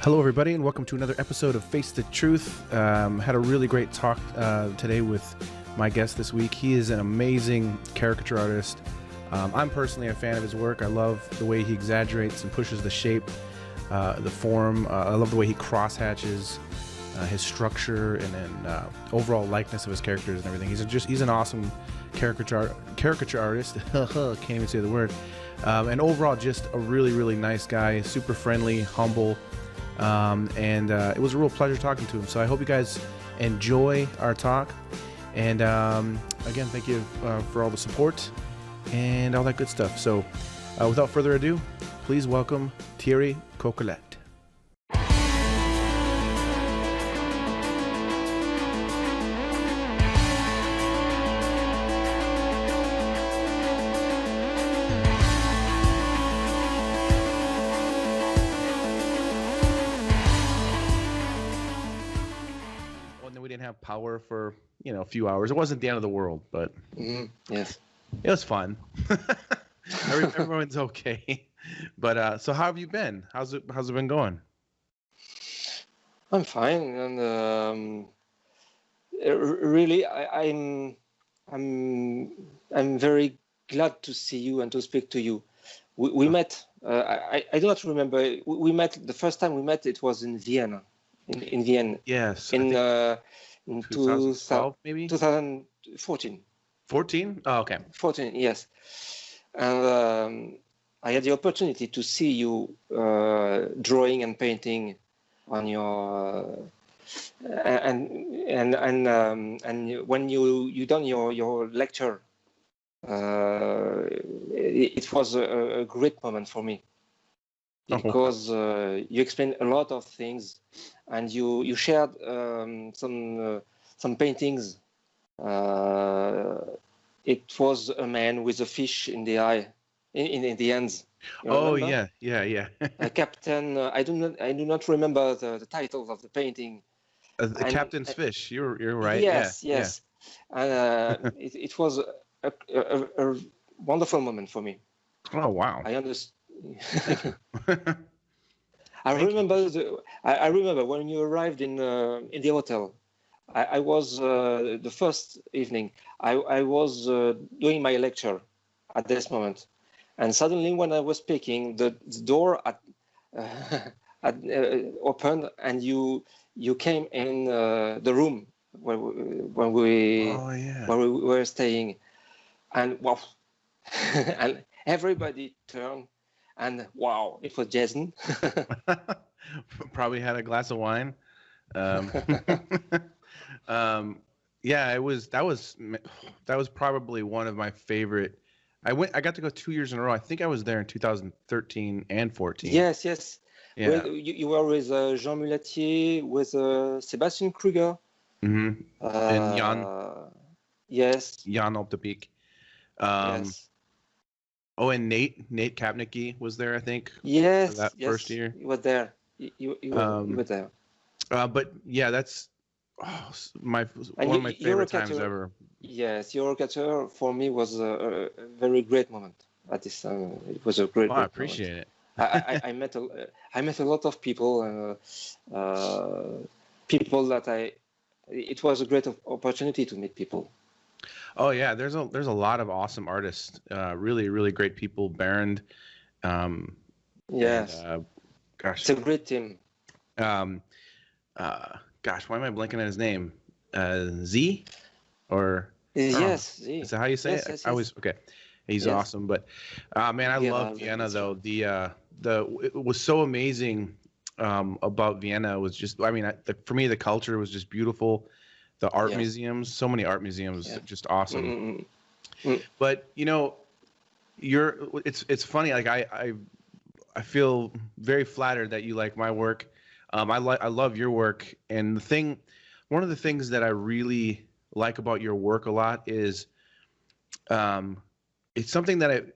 Hello, everybody, and welcome to another episode of Face the Truth. Had a really great talk today with my guest this week. He is an amazing caricature artist. I'm personally a fan of his work. I love the way he exaggerates and pushes the shape, the form. I love the way he crosshatches, his structure, and then overall likeness of his characters and everything. He's an awesome caricature artist. Can't even say the word. And overall, just a really nice guy, super friendly, humble. And it was a real pleasure talking to him. So I hope you guys enjoy our talk. And again, thank you for all the support and all that good stuff. So without further ado, please welcome Thierry Coquelet. Have power for a few hours. It wasn't the end of the world, but yes, it was fun. Everyone's okay. But so how have you been? How's it been going? I'm fine, and really, I'm very glad to see you and to speak to you. We met. I do not remember. We met the first time we met. It was in Vienna. In Vienna. Yes. In 2012, maybe 2014. 14? Oh, okay. 14, yes. And I had the opportunity to see you drawing and painting on your and when you done your lecture, it was a great moment for me because you explained a lot of things. And you shared some paintings. It was a man with a fish in the eye, in the hands. Oh remember? yeah. A captain. I do not remember the title of the painting. The Captain's Fish. You're right. Yes. Yeah. And it was a wonderful moment for me. Oh wow. I understand. I remember when you arrived in the hotel. I was the first evening. I was doing my lecture at this moment, and suddenly when I was speaking, the door opened, and you came in the room when we were staying, and wow, and everybody turned. And wow, it was Jason. Probably had a glass of wine. Yeah, it was. That was probably one of my favorite. I got to go 2 years in a row. I think I was there in 2013 and 14. Yes. Yeah. You were with Jean Mulatier, with Sebastian Kruger. Mm-hmm. And Jan. Yes. Jan op de Beek. Yes. Oh, and Nate Kapnicki was there, I think. Yes, that first year. You were there. You were there. But yeah, that's one of my favorite times ever. Yes, your caricature for me was a very great moment at this time. It was a great. I appreciate it. I met a lot of people, people that it was a great opportunity to meet people. Oh yeah, there's a lot of awesome artists, really great people. Bernd, yes, and, gosh, it's a great team. Gosh, why am I blanking on his name? Z, or yes, Z. Is that how you say it? Yes. I always okay. He's awesome, but man, I love Vienna though. It was so amazing about Vienna. It was just, for me, the culture was just beautiful. The art museums, so many art museums, just awesome. But it's funny. Like I feel very flattered that you like my work. I love your work, and one of the things that I really like about your work a lot is, it's something that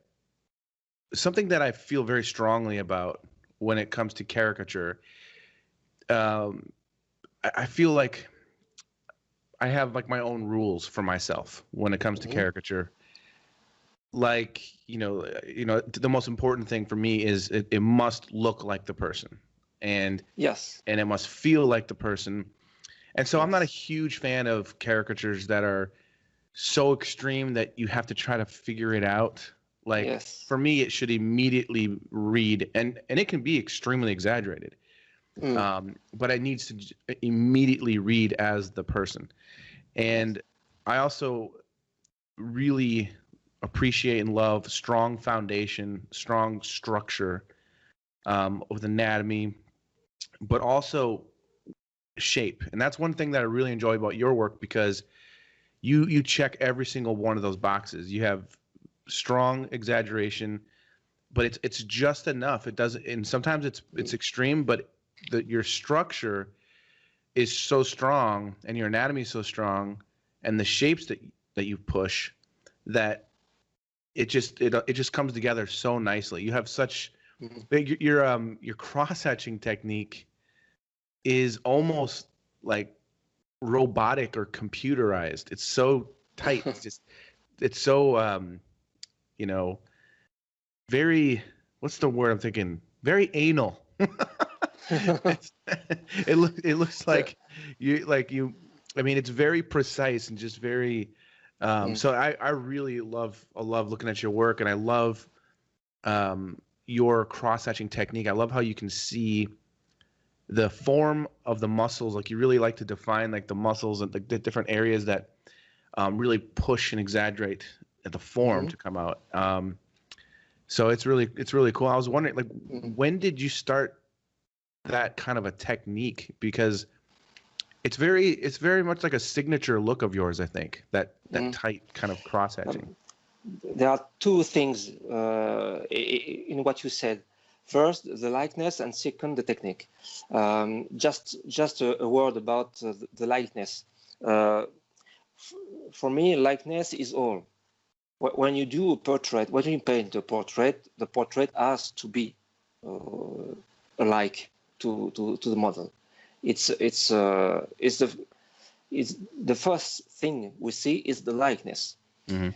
I feel very strongly about when it comes to caricature. I feel like I have like my own rules for myself when it comes to caricature. Like, the most important thing for me is it must look like the person. and Yes. and it must feel like the person. And so I'm not a Yes. huge fan of caricatures that are so extreme that you have to try to figure it out. Like Yes. for me, it should immediately read, and it can be extremely exaggerated, Mm. but it needs to immediately read as the person. Yes. And I also really appreciate and love strong foundation, strong structure with anatomy, but also shape. And that's one thing that I really enjoy about your work, because you check every single one of those boxes. You have strong exaggeration, but it's just enough. It doesn't, and sometimes it's extreme, but your structure is so strong and your anatomy is so strong, and the shapes that you push, that it just comes together so nicely. You have such Mm. your cross hatching technique is almost like robotic or computerized. It's so tight. It's so you know, very, what's the word I'm thinking? Very anal. It looks So, like you I mean, it's very precise and just very mm. so I really love looking at your work, and I love your cross-hatching technique. I love how you can see the form of the muscles. Like, you really like to define like the muscles and the different areas that really push and exaggerate the form Mhm. to come out. So it's really cool. I was wondering, like, Mm. when did you start that kind of a technique? Because it's very much like a signature look of yours, I think. That Mm. tight kind of cross hatching. Um, there are two things in what you said. First, the likeness, and second, the technique. Just a word about the likeness. Uh, for me, likeness is all. When you do a portrait, when you paint a portrait, the portrait has to be alike to the model. It's the first thing we see is the likeness. Mm-hmm.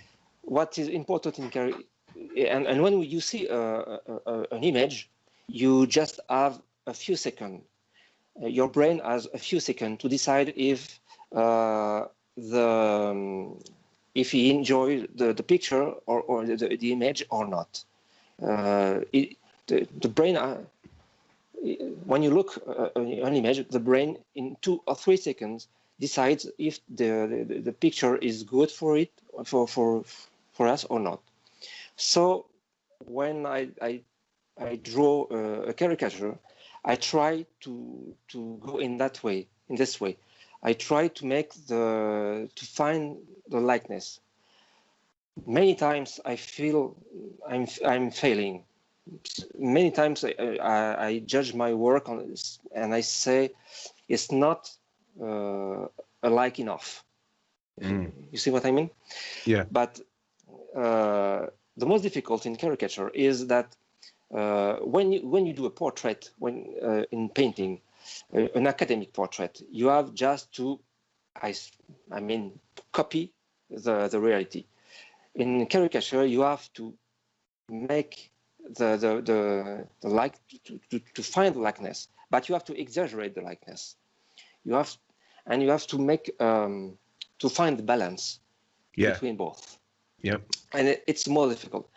What is important and when you see an image, you just have a few seconds. Your brain has a few seconds to decide the if he enjoys the picture or the image or not. The brain, when you look at an image, the brain in 2 or 3 seconds decides if the picture is good for it for us or not. So when I draw a caricature, I try to go in that way, in this way. I try to find the likeness. Many times I feel I'm failing. Many times I judge my work on this, and I say it's not alike enough. Mm. You see what I mean? Yeah. But the most difficult in caricature is that when you do a portrait, in painting, an academic portrait, you have just to, I mean, copy the reality. In caricature, you have to make the like to find the likeness, but you have to exaggerate the likeness. You have to make to find the balance Yeah. between both, Yep. and it's more difficult.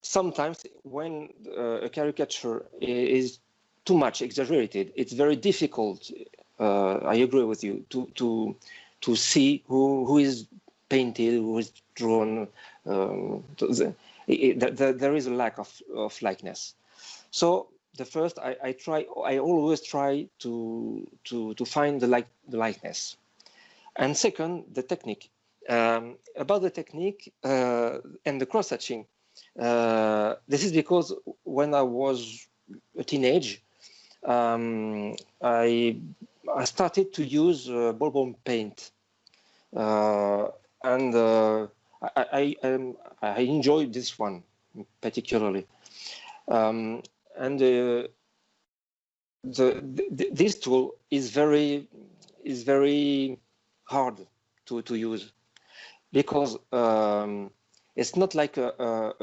Sometimes when a caricature is too much exaggerated, it's very difficult. I agree with you to see who is painted, who is drawn. There is a lack of likeness. So the first, I always try to find the likeness, and second, the technique. About the technique and the cross hatching. This is because when I was a teenage, I started to use ballpoint paint, and I enjoyed this one particularly. And this tool is very hard to use, because it's not like a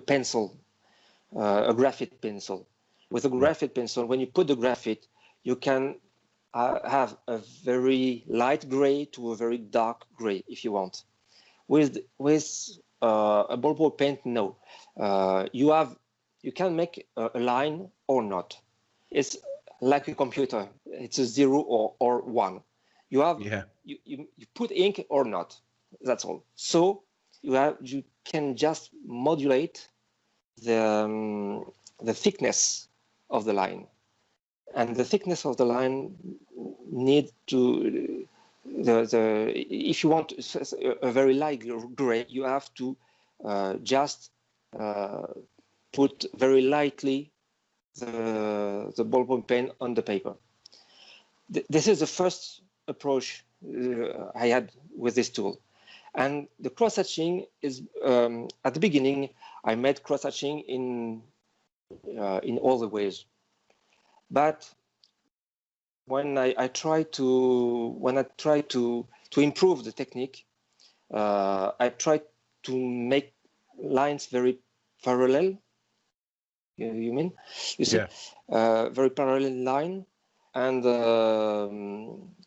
pencil, a graphite pencil. With a graphite pencil, when you put the graphite, you can have a very light gray to a very dark gray if you want. With a ballpoint pen, no. You can make a line or not. It's like a computer. It's a 0 or 1. You put ink or not. That's all. So you can just modulate the thickness of the line, and the thickness of the line need to if you want a very light gray, you have to just put very lightly the ballpoint pen on the paper. This is the first approach I had with this tool. And the cross-hatching is, at the beginning, I made cross-hatching in all the ways. But when I try to improve the technique, I try to make lines very parallel. You mean? You see, very parallel line, and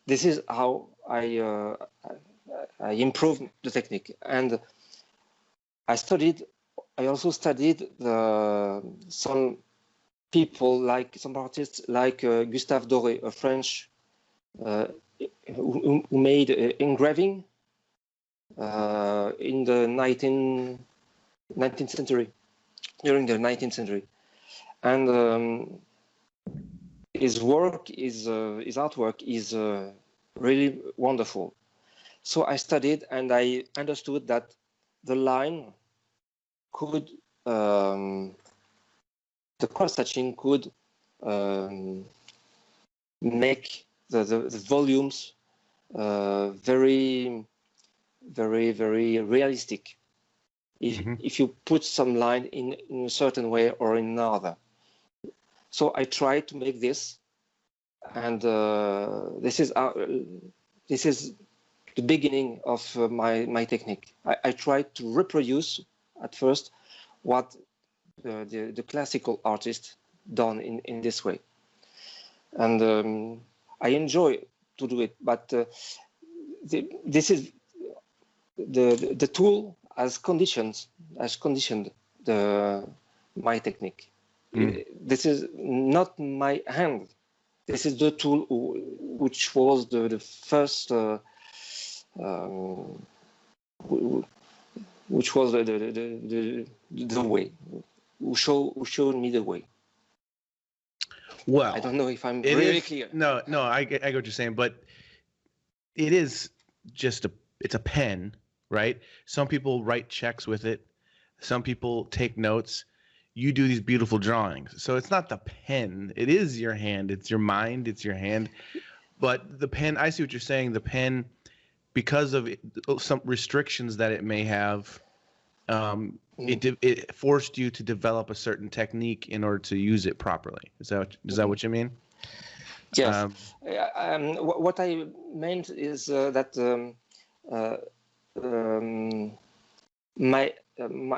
this is how I improved the technique. And I also studied some artists like Gustave Doré, a French who made engraving in the 19th century, during the 19th century. And his artwork is really wonderful. So I studied, and I understood that the line could, the cross-hatching could make the volumes very, very, very realistic. If you put some line in a certain way or in another. So I tried to make this, and this is the beginning of my technique. I tried to reproduce at first what the classical artist done in this way, and I enjoy to do it. But this is the tool has conditioned my technique. This is not my hand. This is the tool which was the first, which was the way, who showed me the way. Well, I don't know if I'm really clear. No, I get what you're saying, but it is just it's a pen, right? Some people write checks with it. Some people take notes. You do these beautiful drawings. So it's not the pen. It is your hand. It's your mind. It's your hand. But the pen, I see what you're saying. The pen, because of some restrictions that it may have, it forced you to develop a certain technique in order to use it properly. Is that what you mean? Yes. What I meant is that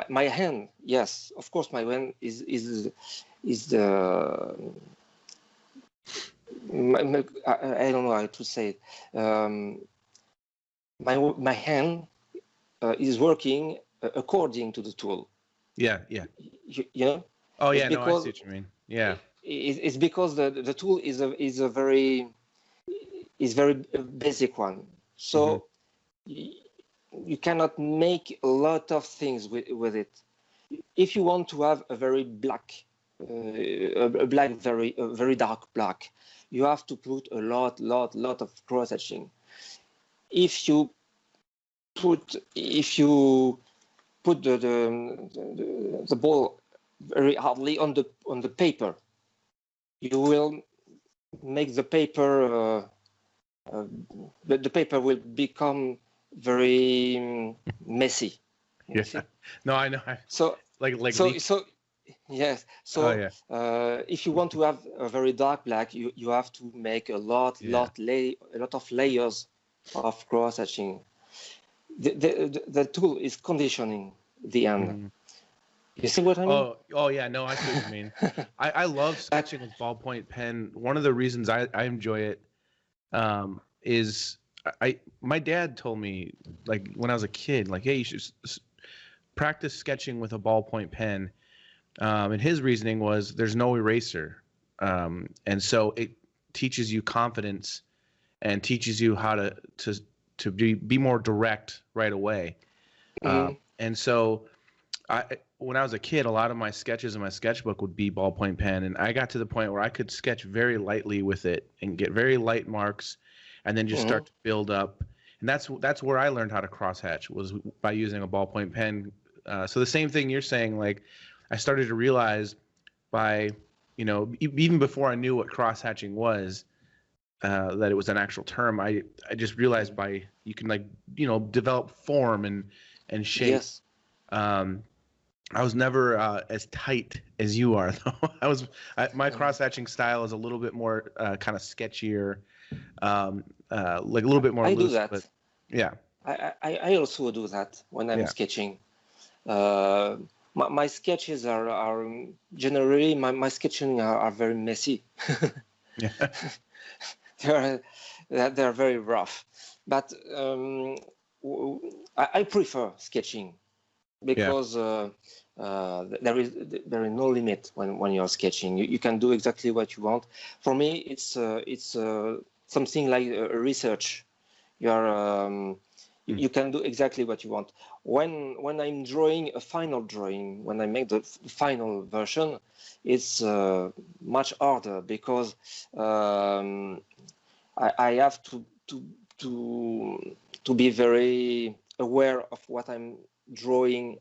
my hand, yes, of course, my hand is the I don't know how to say it. My hand is working according to the tool. Yeah. You know. Oh yeah, no, I see what you mean. Yeah. It's because the tool is a very basic one. So. You cannot make a lot of things with it. If you want to have a very black, very dark black, you have to put a lot of cross-hatching. If you put the ball very hardly on the paper, you will make the paper. The paper will become very messy. Yeah. No, I know. So yes. So if you want to have a very dark black, you have to make a lot of layers of cross-hatching. The tool is conditioning the end. You see what I mean? Oh yeah, no, I see what you mean. I love sketching with ballpoint pen. One of the reasons I enjoy it is my dad told me, like, when I was a kid, like, hey, you should practice sketching with a ballpoint pen. And his reasoning was there's no eraser, and so it teaches you confidence and teaches you how to be more direct right away. And so when I was a kid, a lot of my sketches in my sketchbook would be ballpoint pen, and I got to the point where I could sketch very lightly with it and get very light marks, and then just start to build up. And that's where I learned how to crosshatch, was by using a ballpoint pen. So the same thing you're saying, like, I started to realize by, even before I knew what crosshatching was, that it was an actual term. I just realized you can, like, develop form and shape. Yes. I was never as tight as you are, though. My cross-hatching style is a little bit more kind of sketchier, like a little bit more loose. I do that. But, yeah. I also do that when I'm sketching. My sketches are generally, my sketching are very messy. Yeah. They're very rough. But I prefer sketching because there is no limit when you're sketching. You can do exactly what you want. For me, it's something like research. You can do exactly what you want. When I'm drawing a final drawing, when I make the final version, it's much harder because I have to be very aware of what I'm drawing.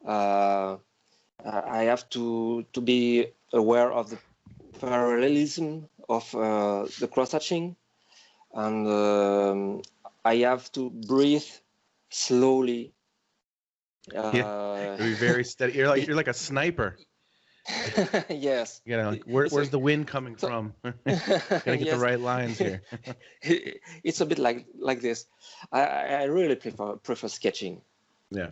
I have to be aware of the parallelism of the cross-hatching, and I have to breathe slowly. You're very steady. You're like a sniper. Yes. You gotta, like, where's the wind coming from? Gotta get the right lines here. It's a bit like this. I really prefer sketching. Yeah.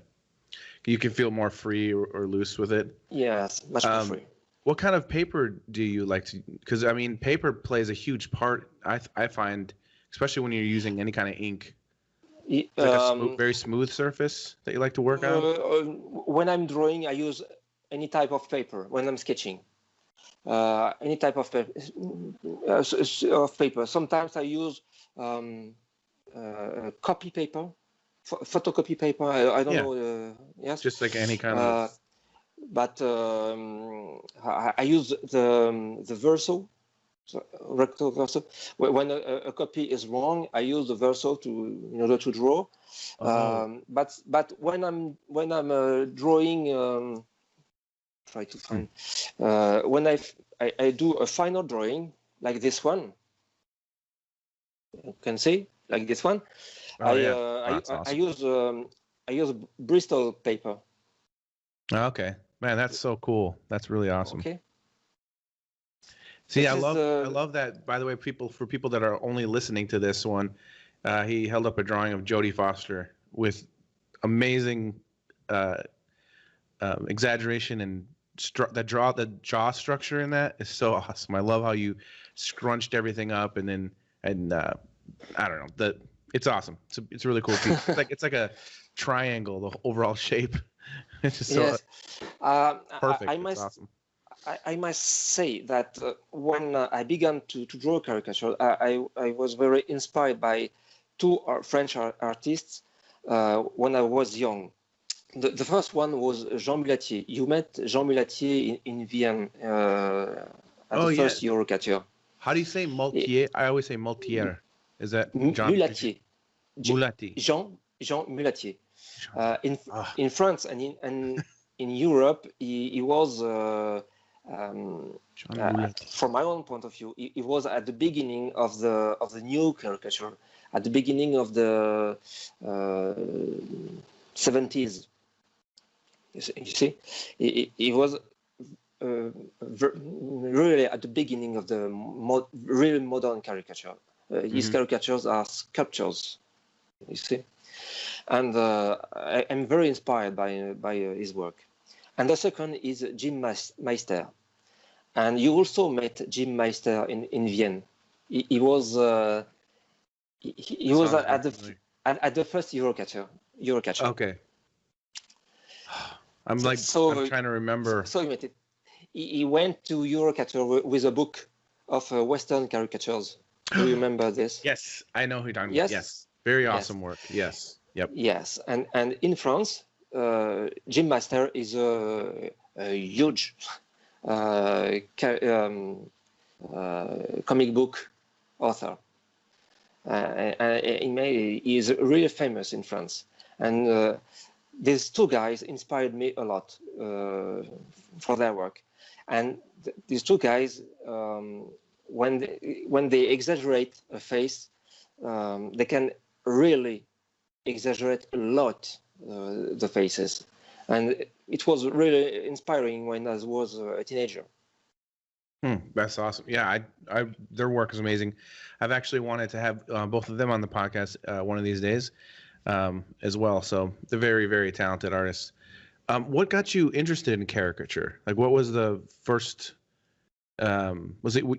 You can feel more free or loose with it. Yes, much more free. What kind of paper do you like to? Because I mean, paper plays a huge part. I find, especially when you're using any kind of ink. It's like a very smooth surface that you like to work on. When I'm drawing, I use any type of paper. When I'm sketching, any type of paper. Sometimes I use copy paper. Photocopy paper. I don't know. Yes. Just like any kind of. But I use the verso, recto verso. When a copy is wrong, I use the verso in order to draw. But when I'm drawing, try to find when I do a final drawing like this one. You can see like this one. Awesome. I use Bristol paper. Okay, man, that's so cool. That's really awesome. Okay. See, I love that. By the way, for people that are only listening to this one, he held up a drawing of Jodie Foster with amazing exaggeration, and the jaw structure in that is so awesome. I love how you scrunched everything up, and I don't know, it's awesome. It's a really cool piece. It's like a triangle, the overall shape. It's just so perfect. It's awesome. I must say that when I began to draw caricature, I was very inspired by two French artists when I was young. The first one was Jean Mulatier. You met Jean Mulatier in Vienna at the first Eurocature. How do you say Mulatier? I always say Mulatier. Is that John? Mulatier. Mulatier. Jean Mulatier. In France and in Europe, he was, from my own point of view, he was at the beginning of the new caricature, at the beginning of the 70s. You see, he was really at the beginning of the really modern caricature. His caricatures are sculptures. You see. And I'm very inspired by his work. And the second is Jim Meister. And you also met Jim Meister in Vienna. He was he was at the first Eurocatcher. Okay. I'm trying to remember. So he went to Eurocatcher with a book of Western caricatures. Do you remember this? Yes, I know who you're talking about. Yes. Very awesome work. Yes. Yep. Yes, and in France, Jim Meister is a huge comic book author. He is really famous in France. And these two guys inspired me a lot for their work. And these two guys, when they exaggerate a face, they can really exaggerate a lot the faces. And it was really inspiring when I was a teenager. That's awesome. Yeah, I their work is amazing. I've actually wanted to have both of them on the podcast one of these days as well. So they're very, very talented artists. What got you interested in caricature? Like, what was the first? Was it were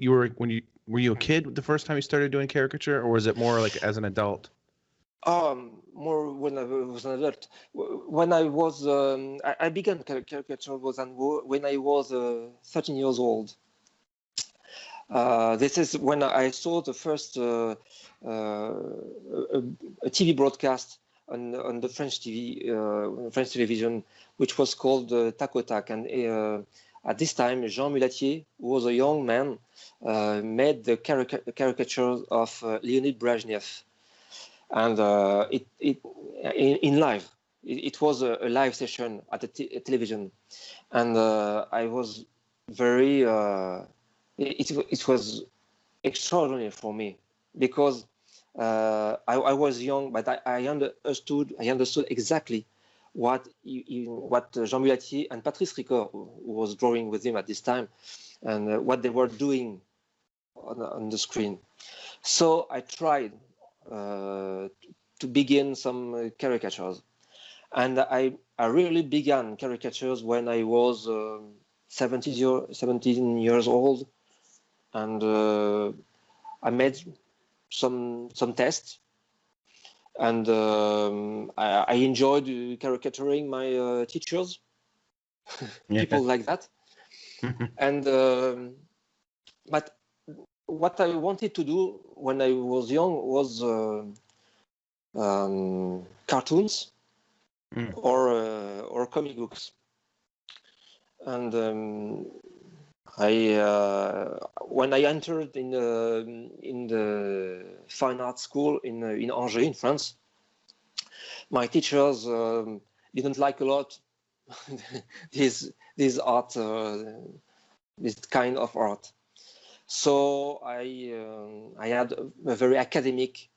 you a kid the first time you started doing caricature, or was it more like as an adult? More when I was an adult. When I was, I began caricature when I was 13 years old. This is when I saw the first a TV broadcast on the French French television, which was called Tac au Tac. And at this time, Jean Mulatier, who was a young man, made the caricatures of Leonid Brezhnev. And in live, it was a live session at the television, and I was very. It was extraordinary for me because I was young, but I understood exactly what Jean Mulatier and Patrice Ricoeur, who was drawing with him at this time, and what they were doing on the screen. So I tried to begin some caricatures, and I really began caricatures when I was 17 years old, and I made some tests, and I enjoyed caricaturing my teachers, people like that, and but what I wanted to do when I was young was cartoons or comic books, and when I entered in the fine art school in Angers in France, my teachers didn't like a lot this art, this kind of art. So I had a very academic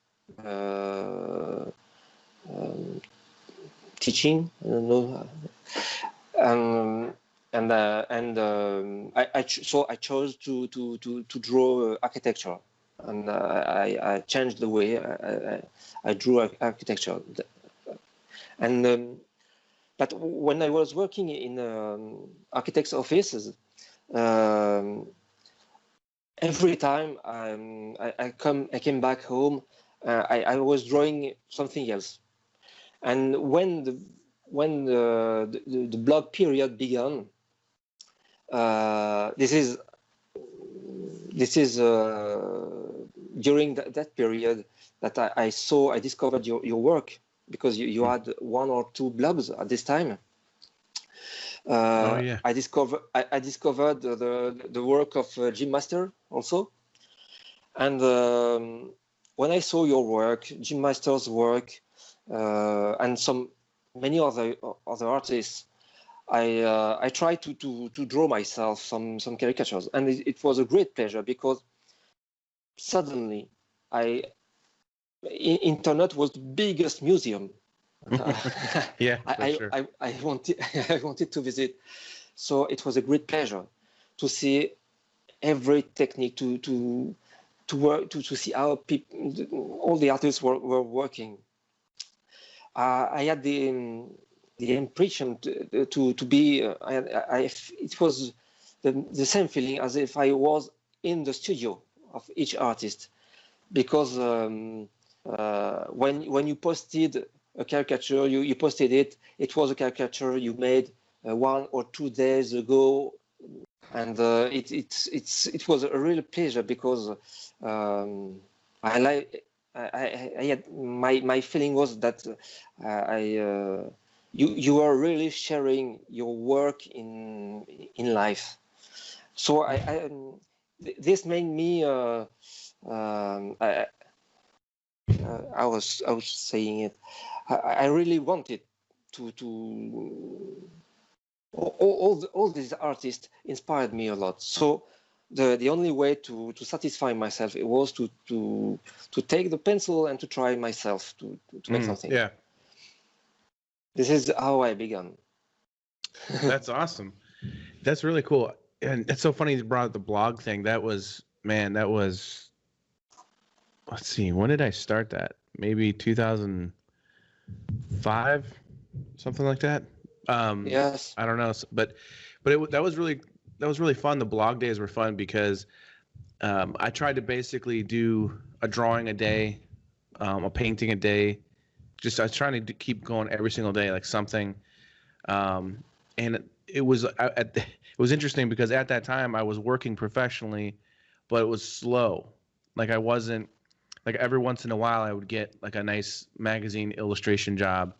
teaching, I don't know, so I chose to draw architecture, and I changed the way I drew architecture, and but when I was working in architects' offices. Every time I came back home, I was drawing something else, and when the blog period began, this is during that period that I discovered your work, because you had one or two blogs at this time. I discovered the work of Jim Meister also, and when I saw your work, Jim Meister's work, and many other artists, I tried to draw myself some caricatures, and it was a great pleasure, because suddenly internet was the biggest museum. Yeah, I wanted to visit, so it was a great pleasure to see every technique, to work, to see how all the artists were working. I had the the impression to be. It was the same feeling as if I was in the studio of each artist, because when you posted a caricature, you posted it. It was a caricature you made 1 or 2 days ago, and it was a real pleasure, because I had my feeling was that you are really sharing your work in life. So this made me I was saying it. I really wanted to all these artists inspired me a lot. So the only way to satisfy myself, it was to take the pencil and to try myself to make something. Yeah. This is how I began. That's awesome. That's really cool. And it's so funny you brought up the blog thing. That was, let's see, when did I start that? Maybe 2005, something like that. Yes. I don't know, but that was really fun. The blog days were fun because I tried to basically do a drawing a day, a painting a day. I was trying to keep going every single day, like something. And it was it was interesting because at that time I was working professionally, but it was slow. Like I wasn't, like every once in a while I would get like a nice magazine illustration job,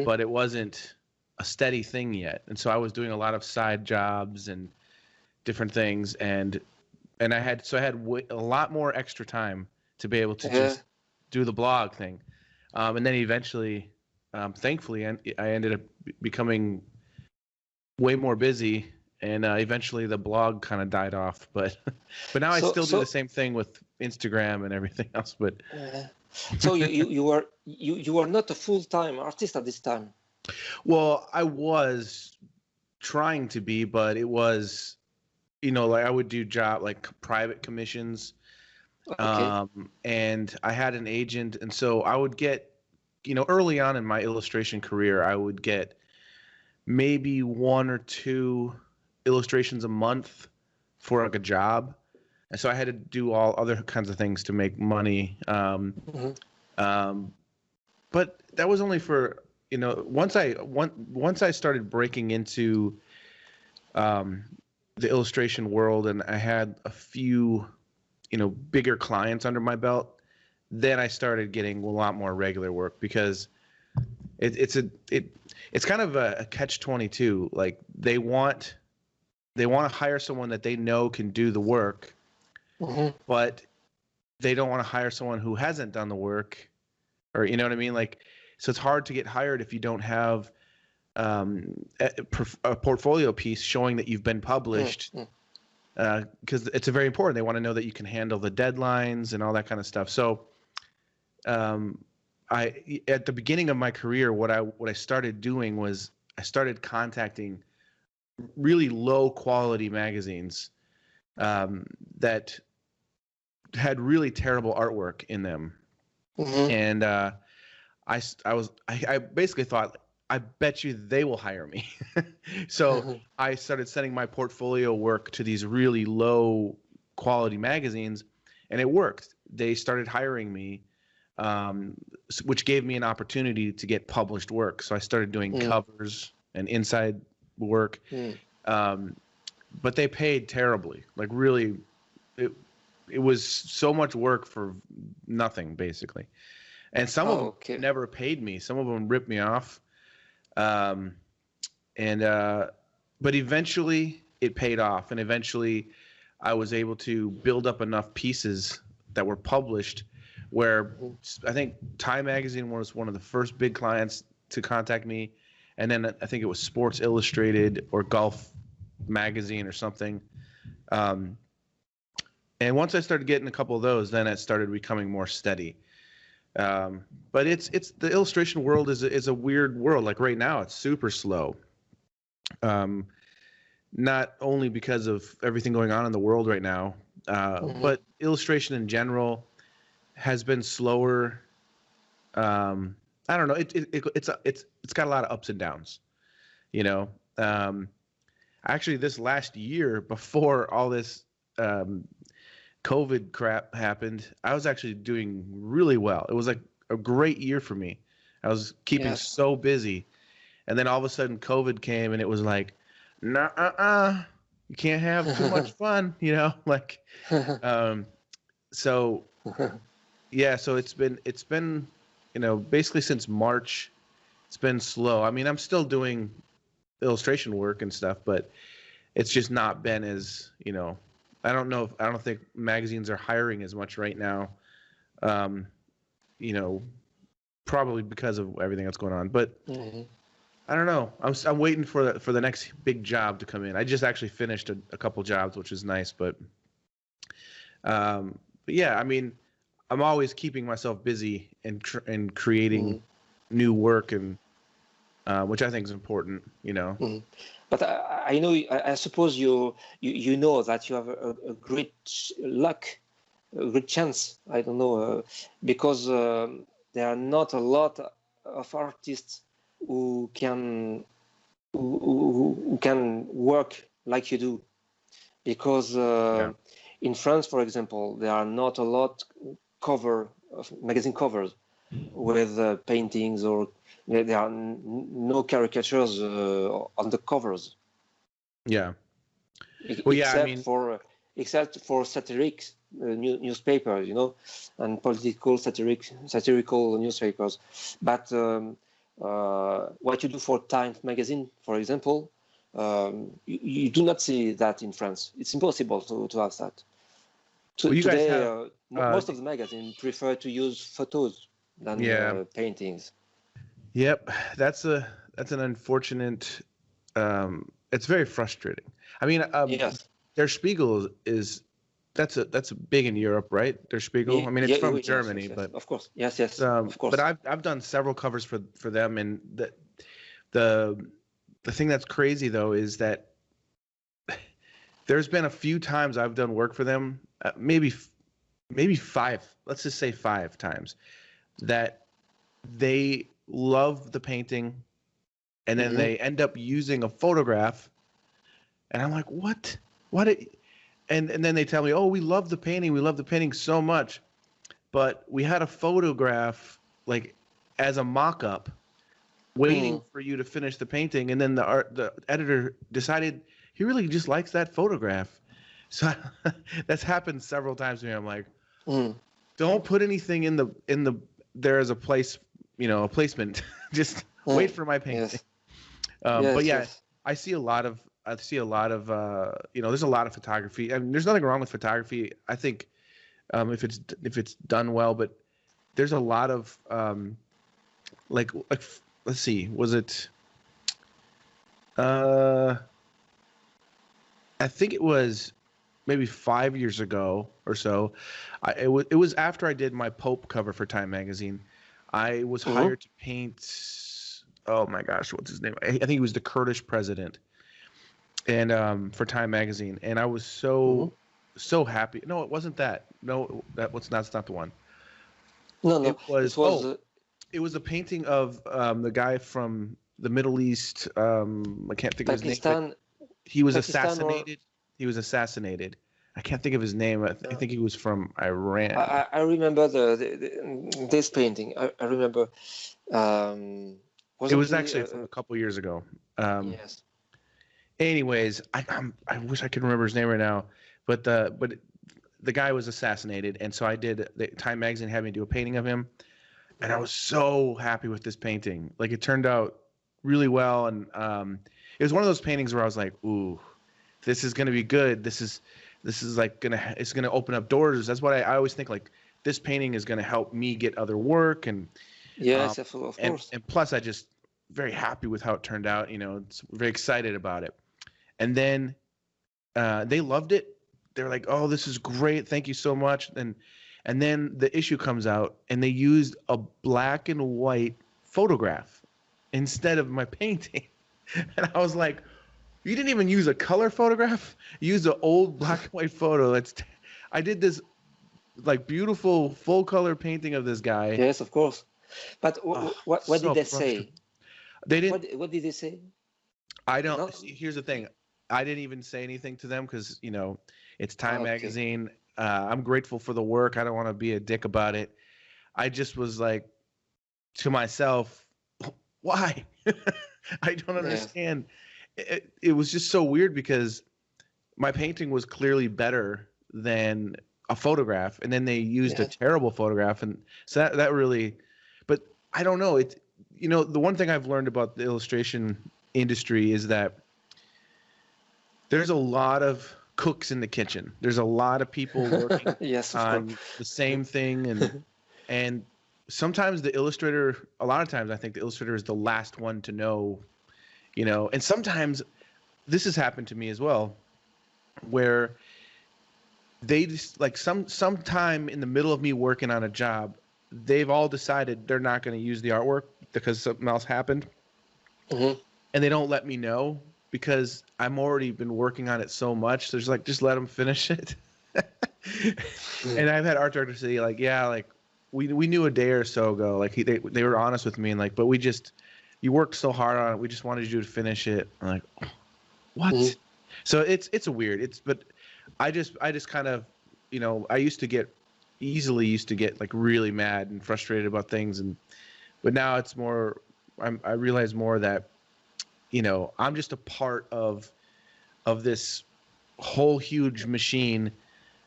but it wasn't a steady thing yet. And so I was doing a lot of side jobs and different things, and I had a lot more extra time to be able to just do the blog thing. And then eventually, thankfully, I ended up becoming way more busy, and eventually the blog kind of died off. But now I still do the same thing with Instagram and everything else. But so you were not a full-time artist at this time. Well, I was trying to be, but it was, like I would do like private commissions. Okay. And I had an agent, and so I would get, early on in my illustration career, I would get maybe 1 or 2 illustrations a month for like a job, and so I had to do all other kinds of things to make money. But that was only for, once I started breaking into the illustration world, and I had a few, bigger clients under my belt, then I started getting a lot more regular work, because it's kind of a catch-22. Like they want to hire someone that they know can do the work, but they don't want to hire someone who hasn't done the work, or you know what I mean? Like, so it's hard to get hired if you don't have a portfolio piece showing that you've been published, because it's very important. They want to know that you can handle the deadlines and all that kind of stuff. So at the beginning of my career, what I started doing was I started contacting really low quality magazines that had really terrible artwork in them, and I basically thought, I bet you they will hire me. So I started sending my portfolio work to these really low quality magazines, and it worked. They started hiring me, which gave me an opportunity to get published work. So I started doing covers and inside work, but they paid terribly. Like really, it was so much work for nothing, basically. And some of them never paid me. Some of them ripped me off. But eventually it paid off, and eventually I was able to build up enough pieces that were published, where I think Time Magazine was one of the first big clients to contact me, and then I think it was Sports Illustrated or Golf Magazine or something. And once I started getting a couple of those, then it started becoming more steady. But it's the illustration world is a weird world. Like right now, it's super slow. Not only because of everything going on in the world right now, but illustration in general has been slower. I don't know. It's got a lot of ups and downs, you know. Actually, this last year before all this COVID crap happened, I was actually doing really well. It was like a great year for me. I was keeping so busy, and then all of a sudden COVID came, and it was like, nah, you can't have too much fun, you know, like, so yeah, so it's been, you know, basically since March, it's been slow. I mean, I'm still doing illustration work and stuff, but it's just not been as, you know, I don't think magazines are hiring as much right now. You know, probably because of everything that's going on, but I don't know. I'm waiting for the next big job to come in. I just actually finished a couple jobs, which is nice, but yeah, I mean, I'm always keeping myself busy and creating new work, and which I think is important, you know. But I know, I suppose you know that you have a great luck, a good chance. I don't know, because there are not a lot of artists who can work like you do, because in France, for example, there are not a lot of magazine covers with paintings, or there are no caricatures on the covers. Yeah. Well, yeah, except for satiric newspapers, you know, and political satirical newspapers. But what you do for Time magazine, for example, you do not see that in France. It's impossible to have that. Today, most of the magazines prefer to use photos than paintings. Yep, that's an unfortunate. It's very frustrating. I mean, Der Spiegel that's big in Europe, right? Der Spiegel. I mean, it's from Germany, yes, but of course, yes, of course. But I've done several covers for them, and the thing that's crazy though is that there's been a few times I've done work for them, maybe 5. Let's just say 5 times, that they love the painting, and then they end up using a photograph, and I'm like, what? And then they tell me, oh, we love the painting so much, but we had a photograph like as a mock-up waiting for you to finish the painting, and then the editor decided he really just likes that photograph. So that's happened several times to me. I'm like, don't put anything in the there is a place, you know, a placement. Just wait for my painting. Yes. But yeah, I see a lot of you know, there's a lot of photography. I mean, there's nothing wrong with photography, I think, if it's done well. But there's a lot of like let's see, was it? I think it was maybe 5 years ago or so. It was after I did my Pope cover for Time magazine. I was hired to paint. Oh my gosh, what's his name? I think he was the Kurdish president, and for Time magazine. And I was so happy. No, it wasn't that. No, that's not the one. No. It was a painting of the guy from the Middle East. I can't think of his name. He was assassinated. He was assassinated. I can't think of his name. I think he was from Iran. I remember this painting. I remember. It was actually from a couple years ago. Yes. Anyways, I wish I could remember his name right now, but the guy was assassinated, and so the Time magazine had me do a painting of him, and I was so happy with this painting. Like, it turned out really well, and it was one of those paintings where I was like, ooh, this is gonna be good. This is like it's gonna open up doors. That's what I always think. Like, this painting is gonna help me get other work, and yes, of course. And plus, I just very happy with how it turned out. You know, very excited about it. And then they loved it. They're like, "Oh, this is great. Thank you so much." And then the issue comes out, and they used a black and white photograph instead of my painting. And I was like, "You didn't even use a color photograph? You used an old black and white photo." I did this like beautiful full color painting of this guy. Yes, of course. But what So did they frustrating. say? They didn't. What did they say? I don't. No? See, here's the thing. I didn't even say anything to them because it's Time Okay. Magazine. I'm grateful for the work. I don't want to be a dick about it. I just was like to myself, why? I don't Yes. understand. It was just so weird because my painting was clearly better than a photograph, and then they used a Yes. terrible photograph, and so that really. But I don't know. The one thing I've learned about the illustration industry is that there's a lot of cooks in the kitchen. There's a lot of people working Yes, of course. on the same thing, and sometimes a lot of times I think the illustrator is the last one to know, and sometimes this has happened to me as well, where they just like sometime in the middle of me working on a job, they've all decided they're not going to use the artwork because something else happened, Mhm. and they don't let me know because I'm already been working on it so much. There's like, just let them finish it. And I've had art directors say like, yeah, like we knew a day or so ago, like they were honest with me and like, but you worked so hard on it, we just wanted you to finish it. I'm like, what? Mhm. So it's a weird. But I just kind of, I easily used to get like really mad and frustrated about things, but now it's more. I realize more that I'm just a part of this whole huge machine,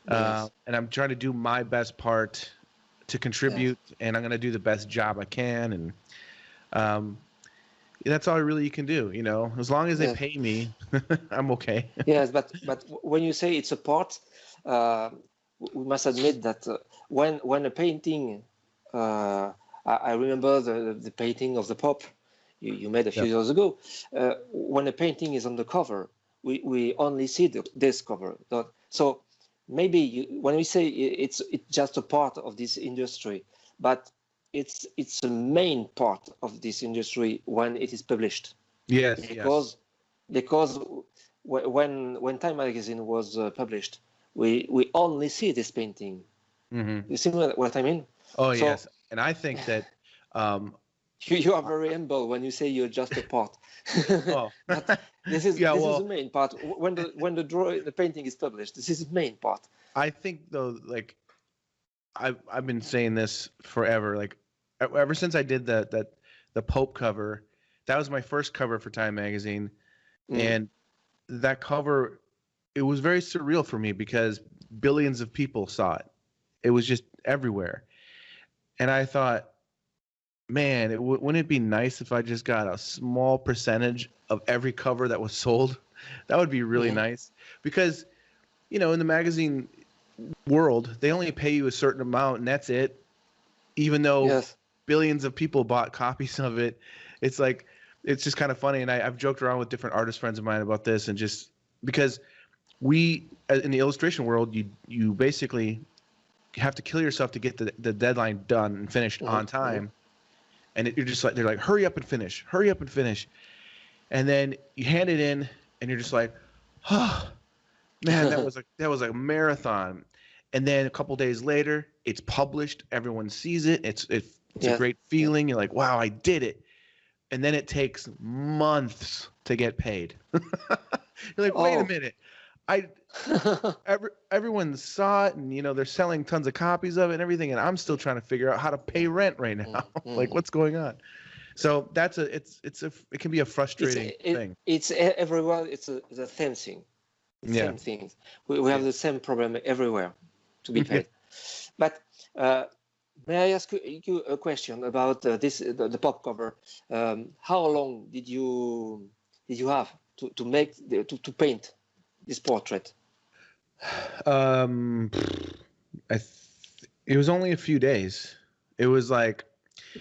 Yes. and I'm trying to do my best part to Yes. contribute, and I'm going to do the best job I can, and um, that's all really you can do. As long as they Yes. pay me, I'm okay. Yes, but when you say it's a part, uh, we must admit that when a painting, I remember the painting of the Pope you made a few Yep. years ago. When a painting is on the cover, we only see this cover. So maybe when we say it's just a part of this industry, but it's a main part of this industry when it is published, Yes. Yes. because because when Time magazine was published, we only see this painting. Hmm. You see what I mean? Oh So yes, and I think that. Um, you are very humble when you say you're just a part. oh, But yeah. this is the Well, main part. When the painting is published, this is the main part. I think though, like I've been saying this forever. Like ever since I did the Pope cover, that was my first cover for Time magazine, Mm. and that cover, it was very surreal for me because billions of people saw it. It was just everywhere, and I thought, man, wouldn't it be nice if I just got a small percentage of every cover that was sold? That would be really Mm. nice because in the magazine world, they only pay you a certain amount and that's it. Even though Yes. billions of people bought copies of it, it's like it's just kind of funny. And I've joked around with different artist friends of mine about this, and just because we in the illustration world, you basically have to kill yourself to get the deadline done and finished Mm. on Mm. time. And you're just like, they're like, hurry up and finish, hurry up and finish. And then you hand it in, and you're just like, oh man, that was a marathon. And then a couple days later, it's published. Everyone sees it. It's a Yes. great feeling. You're like, wow, I did it. And then it takes months to get paid. You're like, wait a Oh. minute. I everyone saw it, and they're selling tons of copies of it and everything, and I'm still trying to figure out how to pay rent right now. Mm. Like, Mm. what's going on? So it can be a frustrating thing. It's everywhere. It's the same thing. The Yeah. same thing. We have Yeah. the same problem everywhere to be paid. But may I ask you a question about the pop cover? How long did you have to make to paint this portrait? Um, it was only a few days. It was like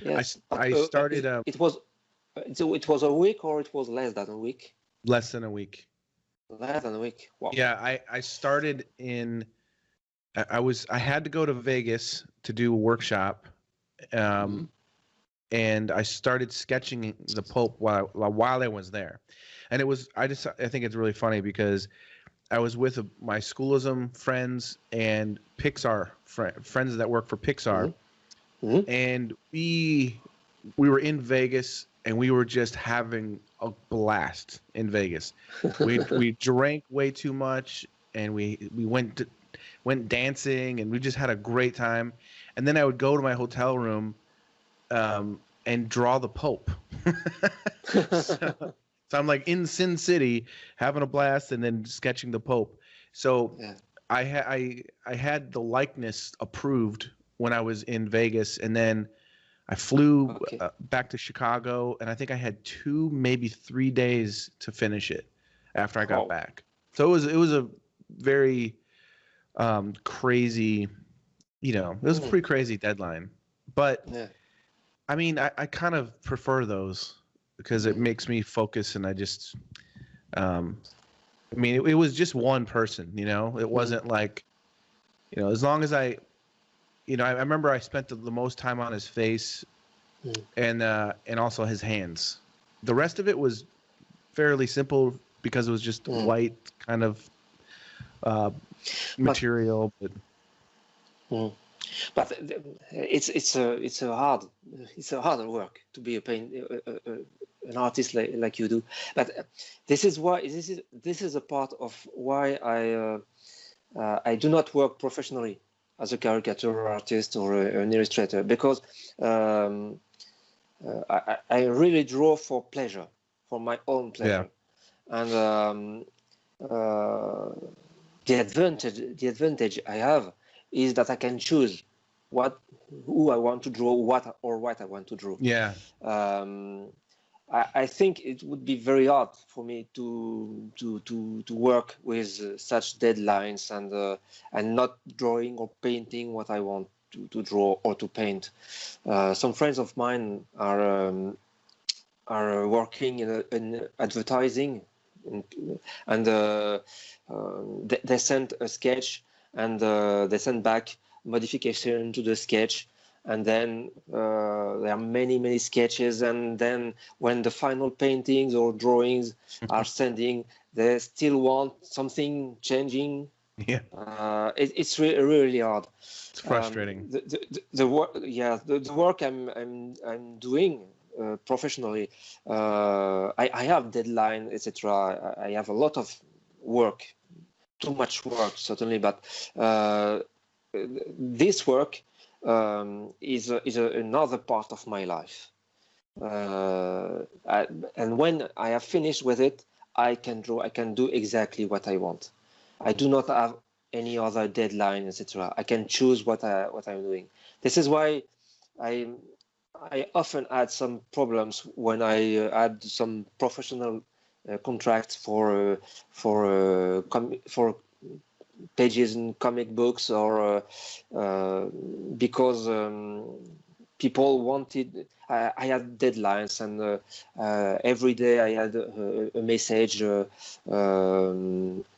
Yes, but I started it was a week, or it was less than a week? less than a week. Less than a week. Wow. Yeah, I started in. I had to go to Vegas to do a workshop, Mhm. and I started sketching the Pope while I was there, and I think it's really funny because I was with my schoolism friends and Pixar friends that work for Pixar, Mhm. and we were in Vegas, and we were just having a blast in Vegas. We drank way too much, and we went dancing, and we just had a great time. And then I would go to my hotel room and draw the Pope. So I'm like in Sin City having a blast and then sketching the Pope. So Yeah. I had the likeness approved when I was in Vegas, and then I flew back to Chicago, and I think I had 2, maybe 3 days to finish it after I got back. So it was a very crazy, it was a pretty crazy deadline. But I mean, I kind of prefer those because it makes me focus, and I just, I mean, it was just one person, it wasn't like, as long as I remember I spent the most time on his face and also his hands. The rest of it was fairly simple because it was just white kind of material, but it's a hard work to be an artist like you do. But this is a part of why I do not work professionally as a caricature artist or an illustrator, because I really draw for pleasure, for my own pleasure. And the advantage I have is that I can choose who I want to draw, what I want to draw. Yeah. I think it would be very hard for me to work with such deadlines and not drawing or painting what I want to draw or to paint. Some friends of mine are working in advertising, and they send a sketch, and they send back modification to the sketch. And then there are many sketches, and then when the final paintings or drawings are sending, they still want something changing. Yeah, it's really hard. It's frustrating. The work I'm doing professionally, I have deadline, etc. I have a lot of work, too much work certainly, but this work is another part of my life, and when I have finished with it, I can draw. I can do exactly what I want. I do not have any other deadline, etc. I can choose what I'm doing. This is why I often had some problems when I had some professional contracts for pages in comic books, or because people wanted. I had deadlines, and every day I had a message. Do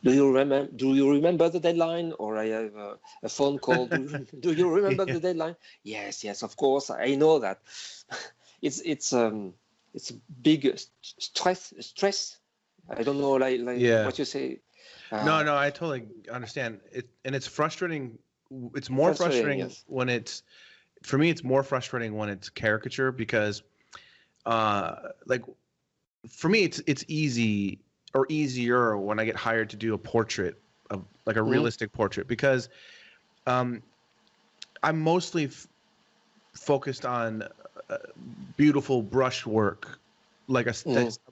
you remember the deadline? Or I have a phone call. Do you remember the deadline? Yes, of course. I know that. It's a big stress. I don't know, what you say. No, I totally understand it, and it's frustrating. It's more frustrating yes. when it's, for me, it's more frustrating when it's caricature, because, like, for me, it's easy or easier when I get hired to do a portrait of, like, a realistic portrait, because, I'm mostly focused on beautiful brush work. Like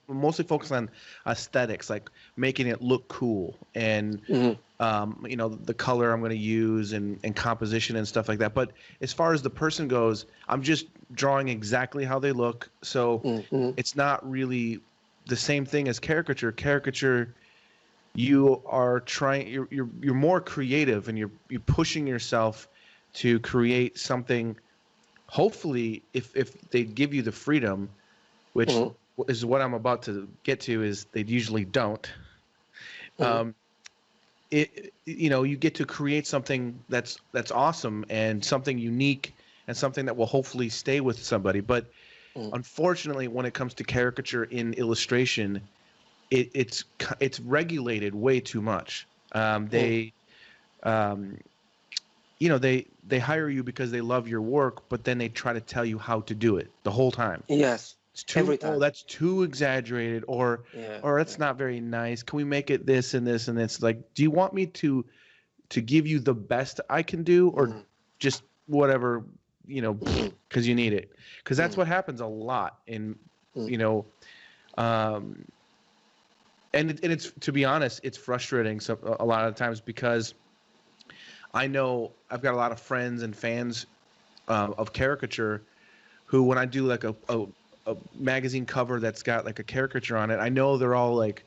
mostly focused on aesthetics, like making it look cool, and the color I'm going to use, and composition and stuff like that. But as far as the person goes, I'm just drawing exactly how they look. So it's not really the same thing as caricature. Caricature, you are trying. You're more creative, and you're pushing yourself to create something. Hopefully, if they give you the freedom, which is what I'm about to get to, is they usually don't. You get to create something that's awesome, and something unique, and something that will hopefully stay with somebody. But unfortunately, when it comes to caricature in illustration, it's regulated way too much. they hire you because they love your work, but then they try to tell you how to do it the whole time. Yes. It's too, Every time. oh, that's too exaggerated, or that's not very nice. Can we make it this and this and this? Like, do you want me to give you the best I can do, or just whatever, because you need it? Because that's what happens a lot in, and it's, to be honest, it's frustrating a lot of times, because I know I've got a lot of friends and fans of caricature who, when I do like a magazine cover that's got like a caricature on it, I know they're all like,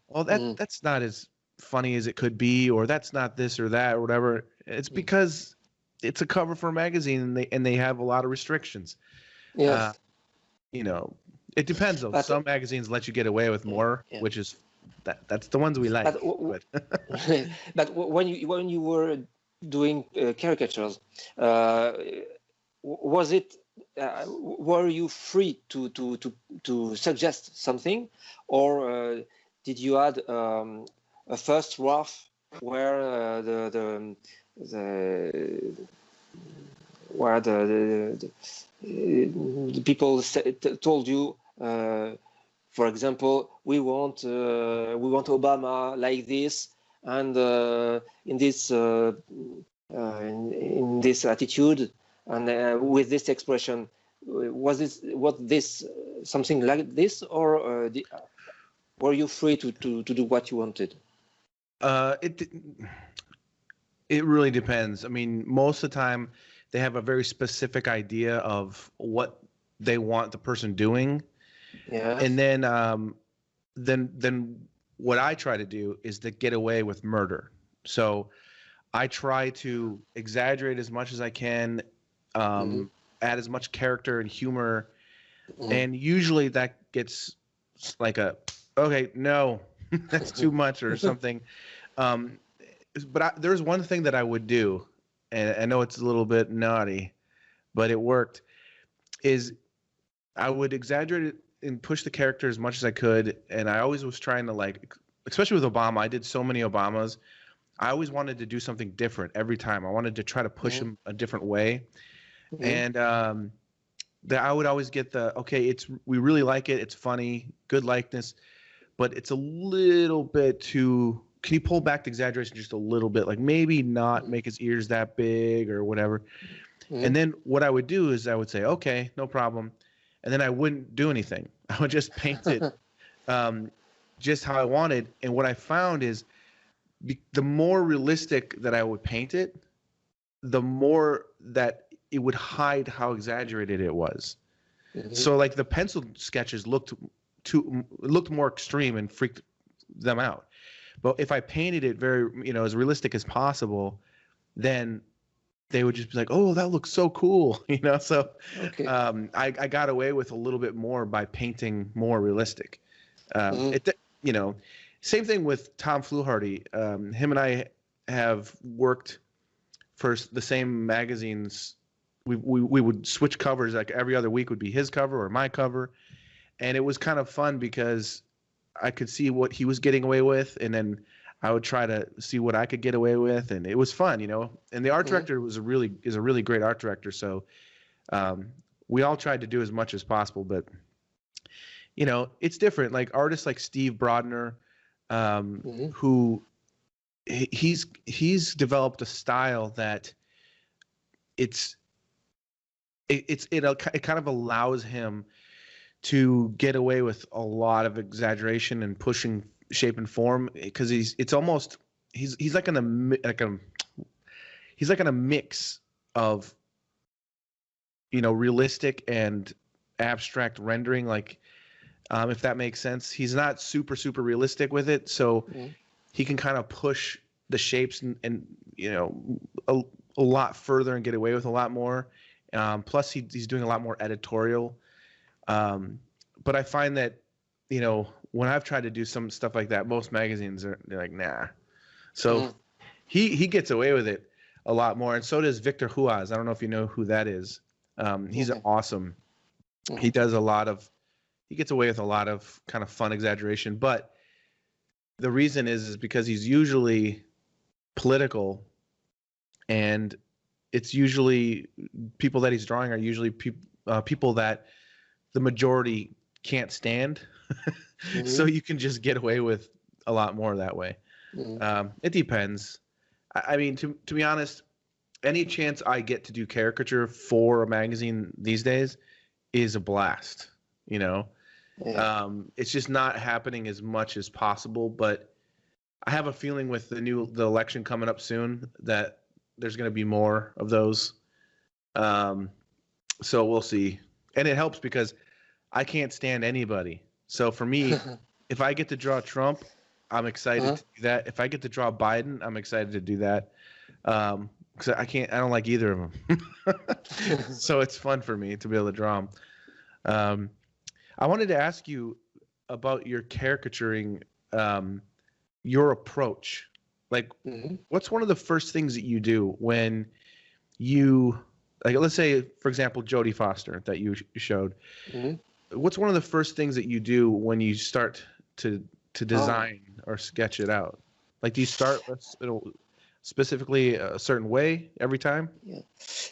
well, that's not as funny as it could be, or that's not this or that or whatever. It's because it's a cover for a magazine, and they have a lot of restrictions. Yes. It depends though. Some magazines let you get away with more, which is that's the ones we like. But when you were doing caricatures, was it? Were you free to suggest something, or did you add a first draft where the people told you, for example, we want Obama like this, and in this attitude, and with this expression? Was this something like this, or were you free to do what you wanted? It really depends. I mean, most of the time they have a very specific idea of what they want the person doing. Yeah. And then what I try to do is to get away with murder. So I try to exaggerate as much as I can, add as much character and humor, and usually that gets like okay, no, that's too much or something. But there's one thing that I would do, and I know it's a little bit naughty, but it worked, is I would exaggerate it and push the character as much as I could. And I always was trying to, like, especially with Obama, I did so many Obamas. I always wanted to do something different every time. I wanted to try to push him a different way. And I would always get we really like it. It's funny, good likeness, but it's a little bit too, can you pull back the exaggeration just a little bit? Like maybe not make his ears that big or whatever. And then what I would do is I would say, okay, no problem. And then I wouldn't do anything. I would just paint it just how I wanted. And what I found is the more realistic that I would paint it, the more that it would hide how exaggerated it was. So like the pencil sketches looked more extreme and freaked them out. But if I painted it very, as realistic as possible, then they would just be like, "Oh, that looks so cool," So I got away with a little bit more by painting more realistic. Same thing with Tom Fluharty. Him and I have worked for the same magazines. We would switch covers, like every other week would be his cover or my cover, and it was kind of fun because I could see what he was getting away with, and then I would try to see what I could get away with, and it was fun, And the art director is a really great art director, so we all tried to do as much as possible, but it's different. Like artists like Steve Brodner, who he's developed a style that it kind of allows him to get away with a lot of exaggeration and pushing shape and form, because he's like in a mix of realistic and abstract rendering, like if that makes sense. He's not super realistic with it, so he can kind of push the shapes and a lot further and get away with a lot more. Plus he's doing a lot more editorial. But I find that, when I've tried to do some stuff like that, most magazines they're like, nah. So he gets away with it a lot more. And so does Victor Huaz. I don't know if you know who that is. He's awesome. He gets away with a lot of kind of fun exaggeration, but the reason is because he's usually political, and it's usually people that he's drawing are usually people that the majority can't stand. So you can just get away with a lot more that way. It depends. I mean, to be honest, any chance I get to do caricature for a magazine these days is a blast. You know, it's just not happening as much as possible. But I have a feeling with the election coming up soon that there's going to be more of those. So we'll see. And it helps because I can't stand anybody. So for me, if I get to draw Trump, I'm excited to do that. If I get to draw Biden, I'm excited to do that. Because I don't like either of them. So it's fun for me to be able to draw them. I wanted to ask you about your caricaturing, your approach. Like, what's one of the first things that you do when you, like, let's say, for example, Jodie Foster that you showed. What's one of the first things that you do when you start to design or sketch it out? Like, do you start with, specifically a certain way every time? Yeah.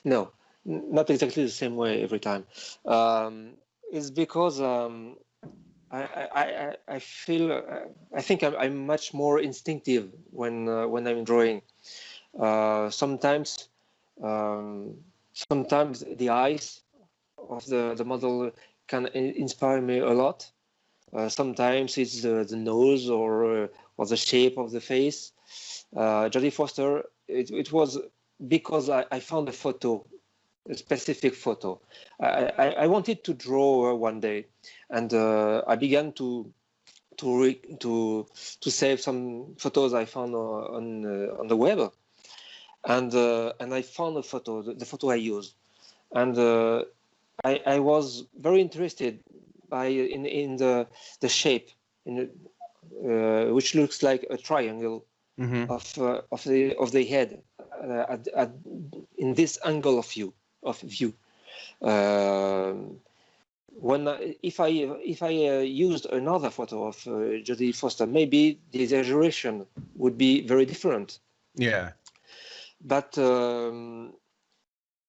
No, not exactly the same way every time. It's because I feel I think I'm much more instinctive when I'm drawing. Sometimes the eyes of the model can inspire me a lot. Sometimes it's the nose or the shape of the face. Jodie Foster, it was because I found a specific photo. I wanted to draw one day, and I began to save some photos I found on the web, and I found the photo I used, and I was very interested in the shape, which looks like a triangle of the head in this angle of view. If I used another photo of Jodie Foster, maybe the exaggeration would be very different. Yeah. But for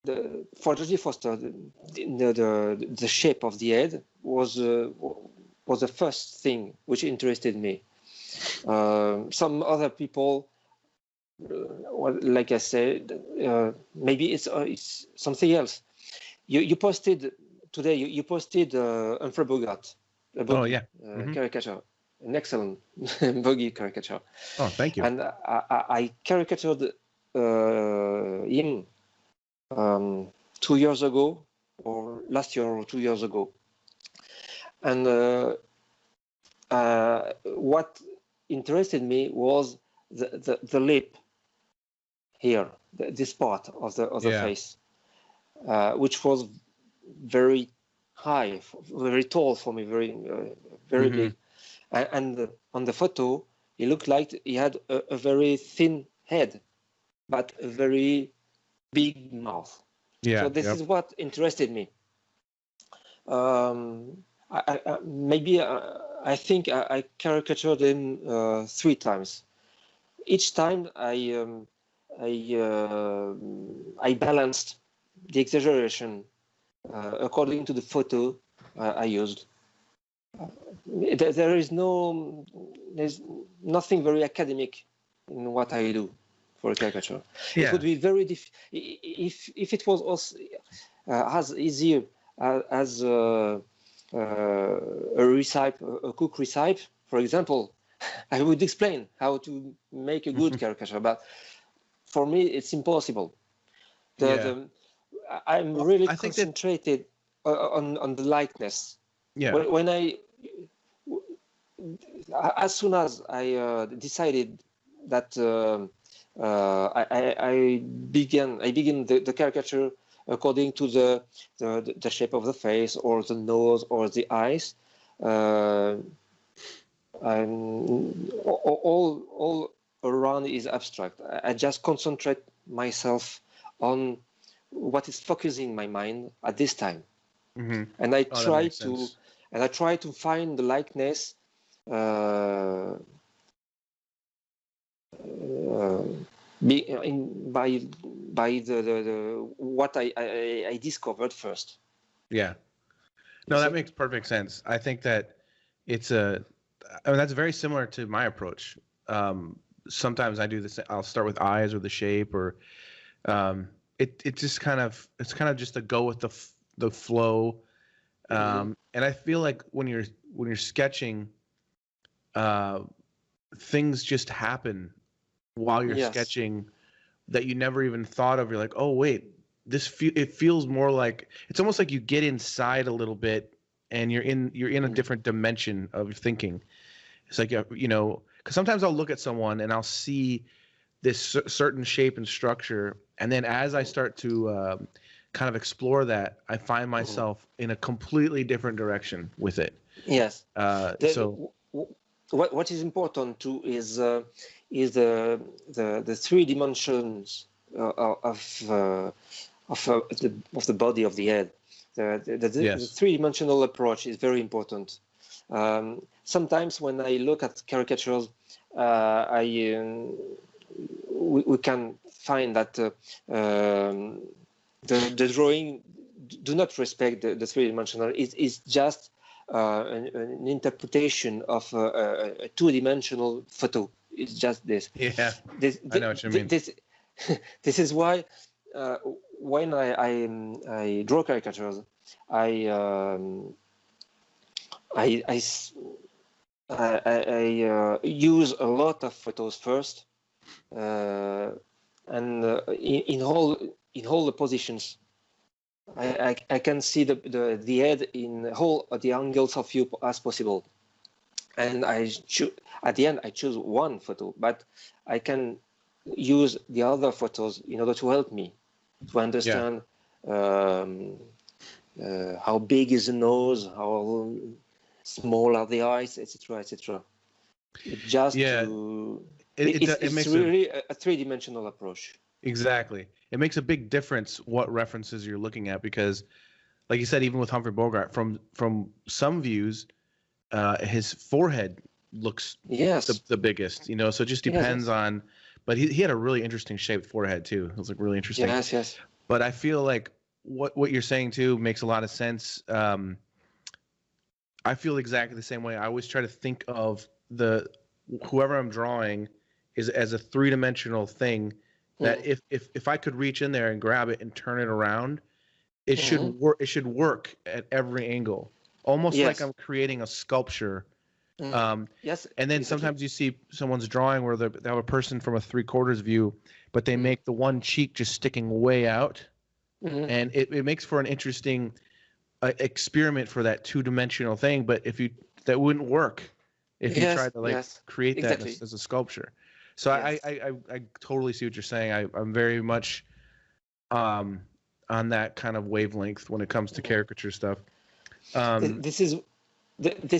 Jodie Foster, the shape of the head was the first thing which interested me. Some other people, like I said, maybe it's something else. You posted today. You posted Humphrey Bogart, a Bogey caricature, an excellent Bogey caricature. Oh, thank you. And I caricatured him 2 years ago, or last year or 2 years ago. And what interested me was the lip here, this part of the face, which was very high, very tall for me, very big. And on the photo, he looked like he had a very thin head, but a very big mouth. Yeah. So this is what interested me. I think I caricatured him 3 times. Each time I balanced the exaggeration according to the photo I used. There's nothing very academic in what I do for a caricature. It would be very if it was also as easy as a cook recipe, for example. I would explain how to make a good caricature, but for me it's impossible. I'm really concentrated on the likeness. Yeah. When as soon as I decided that I begin the caricature according to the shape of the face or the nose or the eyes. All around is abstract. I just concentrate myself on what is focusing my mind at this time, and I try to find the likeness by the what I discovered first. Yeah. No, that makes perfect sense. I think that that's very similar to my approach. Sometimes I do this. I'll start with eyes or the shape, or it's kind of just to go with the flow. And I feel like when you're sketching, things just happen while you're sketching that you never even thought of. You're like, oh wait, it feels more like it's almost like you get inside a little bit and you're in a different dimension of thinking. It's like, because sometimes I'll look at someone and I'll see this certain shape and structure, and then as I start to kind of explore that, I find myself in a completely different direction with it. Yes. So what is important too is the 3 dimensions of the body of the head. The 3-dimensional approach is very important. Sometimes when I look at caricatures, we can find that the drawing do not respect the 3-dimensional. It's just an interpretation of a 2-dimensional photo. It's just this. Yeah, I know what you mean. This is why when I draw caricatures, I use a lot of photos first, and in all the positions, I can see the head in all the angles of view as possible, and at the end I choose one photo, but I can use the other photos in order to help me to understand how big is the nose, how small are the eyes, etc., etc. It's really a 3-dimensional approach. Exactly. It makes a big difference what references you're looking at, because, like you said, even with Humphrey Bogart, from some views, his forehead looks the biggest. So it just depends on. But he had a really interesting shaped forehead too. It was like really interesting. Yes. But I feel like what you're saying too makes a lot of sense. I feel exactly the same way. I always try to think of whoever I'm drawing as a 3-dimensional thing, that if I could reach in there and grab it and turn it around, it should work. It should work at every angle, almost like I'm creating a sculpture. Yes. And then sometimes you see someone's drawing where they have a person from a 3/4 view, but they make the one cheek just sticking way out, and it makes for an interesting experiment for that 2-dimensional thing. But that wouldn't work if you tried to create that as a sculpture. So I totally see what you're saying. I'm very much on that kind of wavelength when it comes to caricature stuff. This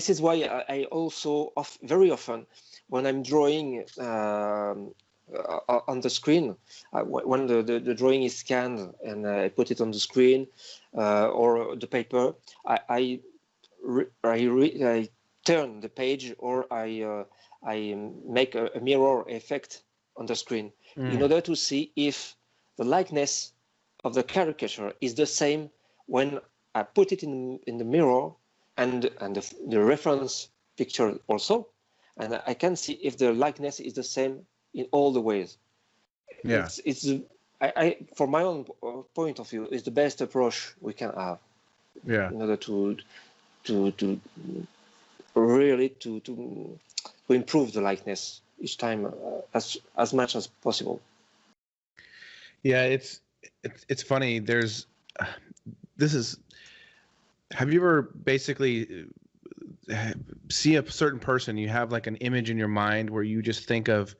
is why I also very often, when I'm drawing on the screen, when the drawing is scanned and I put it on the screen or the paper, I turn the page, or I make a mirror effect on the screen in order to see if the likeness of the caricature is the same when I put it in the mirror and the reference picture also, and I can see if the likeness is the same in all the ways. Yeah, I from my own point of view, is the best approach we can have. Yeah, in order to really to improve the likeness each time as much as possible. Yeah, it's funny. Have you ever basically see a certain person, you have like an image in your mind where you just think of,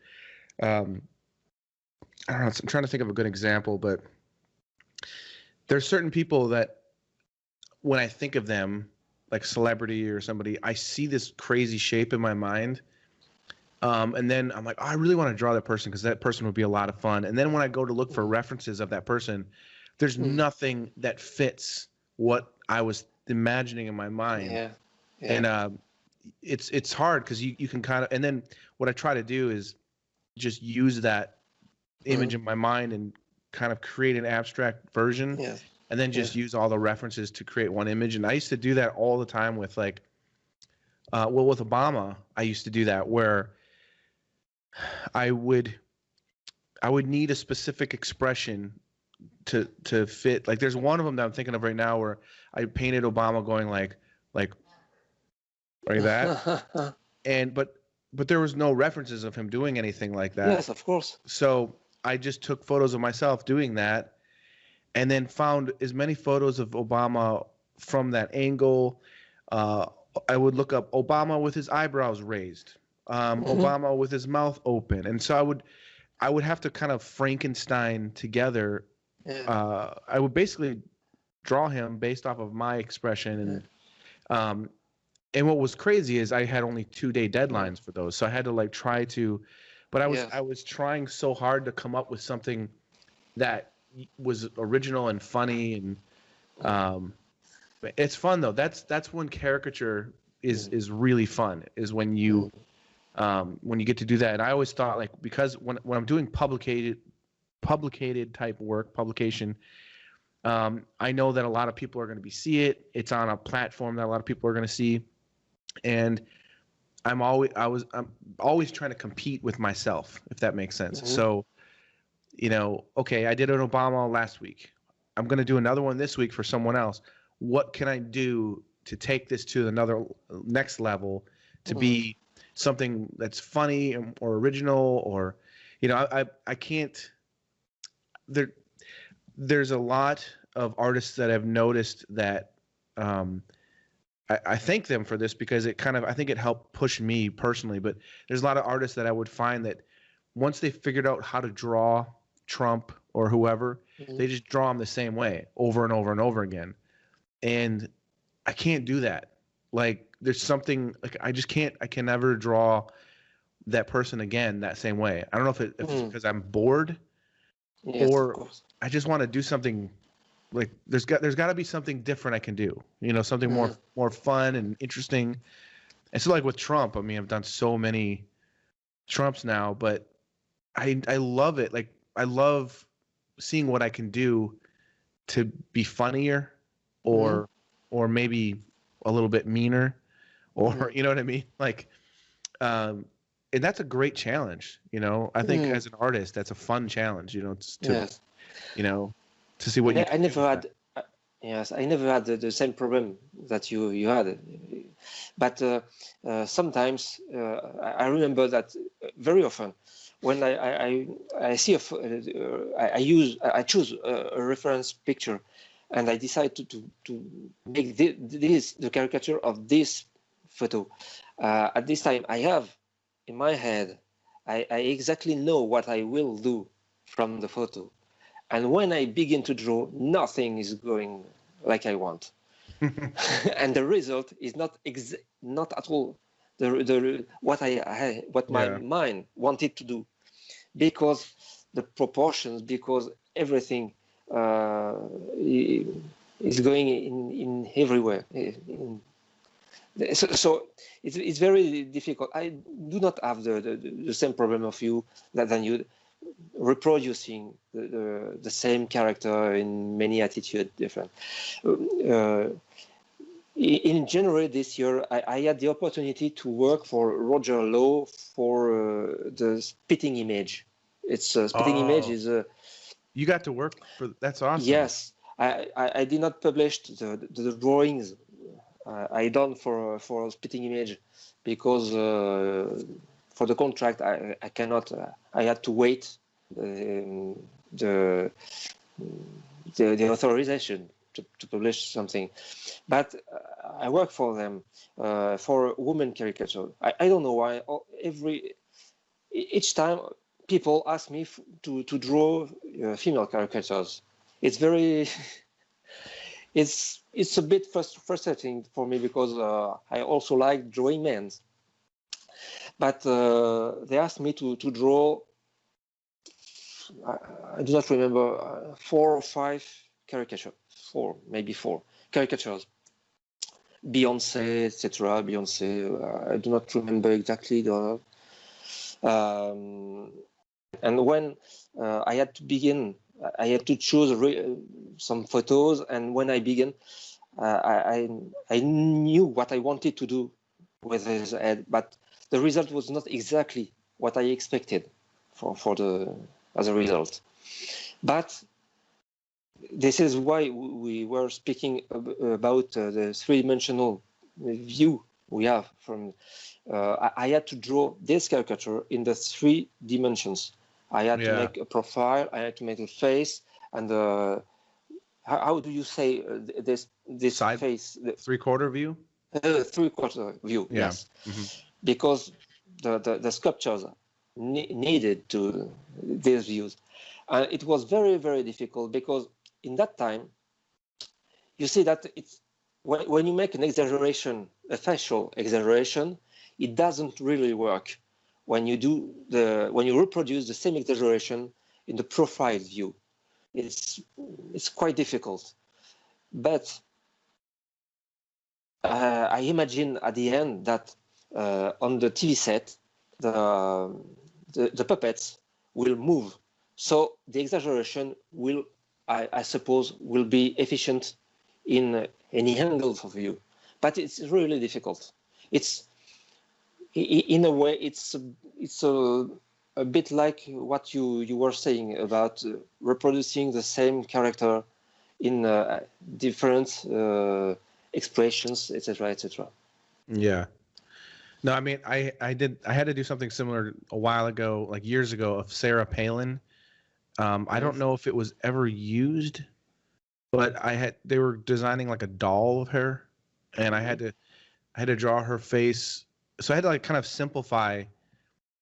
I don't know, I'm trying to think of a good example, but there's certain people that when I think of them, like celebrity or somebody, I see this crazy shape in my mind. And then I'm like, oh, I really want to draw that person because that person would be a lot of fun. And then when I go to look for references of that person, there's nothing that fits what I was imagining in my mind. Yeah. And it's hard because you can kind of, and then what I try to do is just use that image in my mind and kind of create an abstract version, and then just use all the references to create one image. And I used to do that all the time with like, with Obama, I used to do that where I would need a specific expression to fit. Like there's one of them that I'm thinking of right now where I painted Obama going like that, and but there was no references of him doing anything like that. Yes, of course. So I just took photos of myself doing that, and then found as many photos of Obama from that angle. I would look up Obama with his eyebrows raised, Obama with his mouth open, and so I would have to kind of Frankenstein together. I would basically draw him based off of my expression, and what was crazy is I had only 2-day deadlines for those, so I had to like try to, but I was trying so hard to come up with something that was original and funny, and it's fun though. That's when caricature is really fun, is when you get to do that. And I always thought, like, because when I'm doing publicated type work, publication, I know that a lot of people are going to see it. It's on a platform that a lot of people are going to see, and I'm always trying to compete with myself, if that makes sense. So, okay, I did an Obama last week. I'm going to do another one this week for someone else. What can I do to take this to another next level, to be something that's funny or original, or, I can't. There's a lot of artists that I've noticed that I thank them for this, because I think it helped push me personally. But there's a lot of artists that I would find that once they figured out how to draw Trump or whoever, they just draw him the same way over and over and over again. And I can't do that. Like, there's something, like, I can never draw that person again that same way. I don't know if it's because I'm bored, or I just want to do something. Like, there's got to be something different I can do, something more fun and interesting. And so, like with Trump, I mean, I've done so many Trumps now, but I love it. Like, I love seeing what I can do to be funnier, or maybe a little bit meaner, or you know what I mean? Like, and that's a great challenge. I think as an artist, that's a fun challenge. To see what I never had. I never had the same problem that you had, but sometimes I remember that very often when I see I choose a reference picture, and I decide to make the caricature of this photo. At this time, I have in my head, I exactly know what I will do from the photo. And when I begin to draw, nothing is going like I want. And the result is not at all what my mind wanted to do, because the proportions, because everything is going in everywhere. So it's very difficult. I do not have the same problem of you than you, reproducing the same character in many attitudes different. In January this year, I had the opportunity to work for Roger Lowe for the spitting image. It's spitting image is a. You got to work for, that's awesome. Yes, I did not publish the drawings I done for spitting image, because for the contract I cannot. I had to wait the authorization to publish something, but I work for them for women caricature. I don't know why. Each time people ask me to draw female caricatures, it's very it's a bit frustrating for me, because I also like drawing men. But they asked me to draw. I do not remember 4 or 5 caricatures, maybe four caricatures. Beyonce, etc. Beyonce. I do not remember exactly the. And when I had to begin, I had to choose some photos, and when I began, I knew what I wanted to do with his head, but the result was not exactly what I expected as a result. But this is why we were speaking about the three-dimensional view we have from. I had to draw this caricature in the 3 dimensions. I had to make a profile, I had to make a face, and how do you say this Side face? three-quarter view? Three-quarter view, yes. Mm-hmm. Because the sculptures needed to these views. It was very, very difficult because in that time, you see that it's when you make an exaggeration, a facial exaggeration, it doesn't really work when you reproduce the same exaggeration in the profile view. It's quite difficult. But I imagine at the end that on the TV set, the puppets will move. So the exaggeration will, I suppose, will be efficient in any angle of view. But it's really difficult. It's in a way, it's a bit like what you were saying about reproducing the same character in different expressions, etc., etc. Yeah. No, I mean, I had to do something similar a while ago, like years ago, of Sarah Palin. I don't know if it was ever used, but they were designing like a doll of her, and I had to draw her face. So I had to like kind of simplify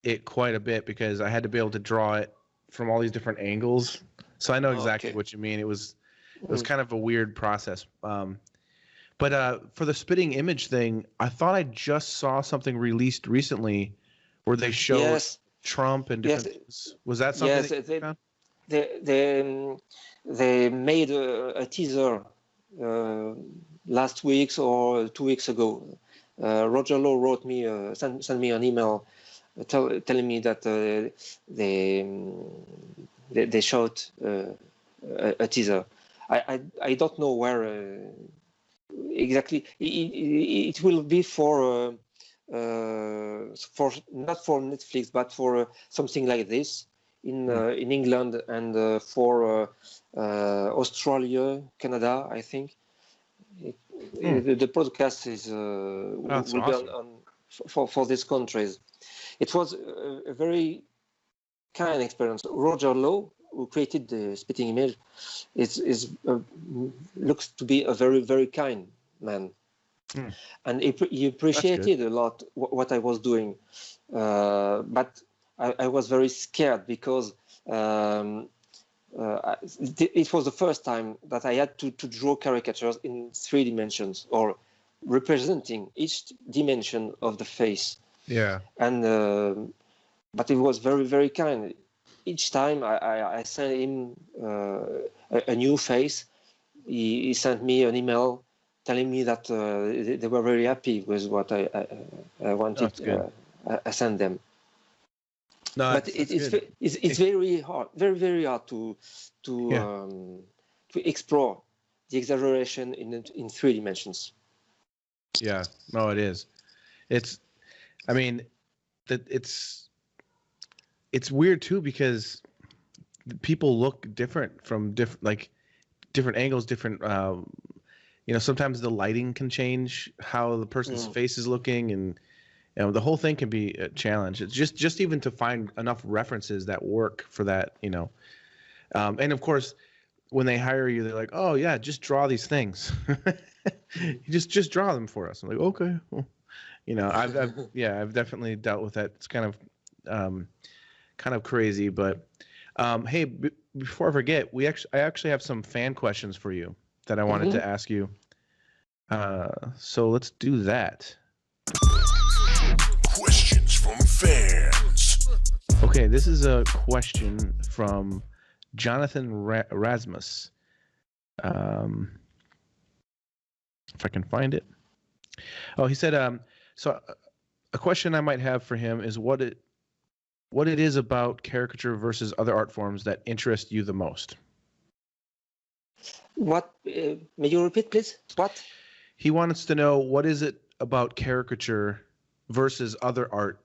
it quite a bit because I had to be able to draw it from all these different angles. So I know exactly what you mean. It was kind of a weird process. But for the spitting image thing, I thought I just saw something released recently where they showed Trump and different things. Was that something? Yes, they made a teaser last week or 2 weeks ago. Roger Lowe wrote me, sent me an email telling me that they showed a teaser. I don't know where exactly. It will be for not for Netflix, but for something like this in England and for Australia, Canada, I think. The podcast is will be on for these countries. It was a very kind experience. Roger Lowe, who created the spitting image, looks to be a very, very kind man, and he appreciated a lot what I was doing. But I was very scared because it was the first time that I had to draw caricatures in 3 dimensions or representing each dimension of the face. Yeah. And but it was very, very kind. Each time I sent him a new face, he sent me an email telling me that they were very happy with what I wanted. I sent them. No, but it's very hard, very, very hard to explore the exaggeration in 3 dimensions. Yeah, no, it is. I mean, it's weird too because people look different from different angles, different. Sometimes the lighting can change how the person's face is looking, and the whole thing can be a challenge. It's just even to find enough references that work for that, and of course, when they hire you, they're like, "Oh yeah, just draw these things. You just draw them for us." I'm like, "Okay." Well, I've definitely dealt with that. It's kind of crazy, but hey, before I forget, I actually have some fan questions for you that I wanted to ask you. So let's do that. Questions from fans. Okay, this is a question from Jonathan Rasmus. If I can find it. Oh, he said, so a question I might have for him is what what it is about caricature versus other art forms that interest you the most. What? May you repeat, please? What? He wants to know, what is it about caricature versus other art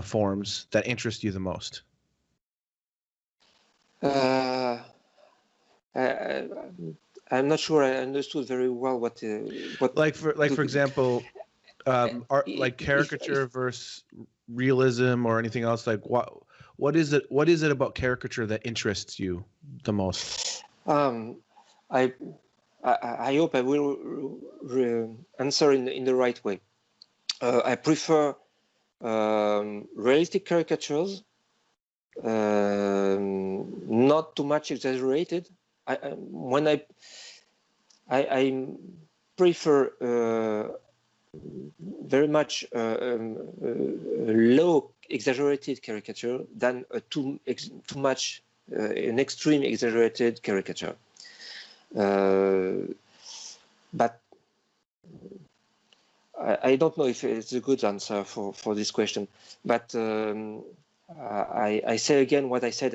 forms that interest you the most? I'm not sure I understood very well what. Like for example, art, like caricature versus realism or anything else. Like what is it about caricature that interests you the most? I hope I will answer in the right way. I prefer realistic caricatures, not too much exaggerated. I prefer very much low exaggerated caricature than a too much an extreme exaggerated caricature. But I don't know if it's a good answer for this question. But I say again what we said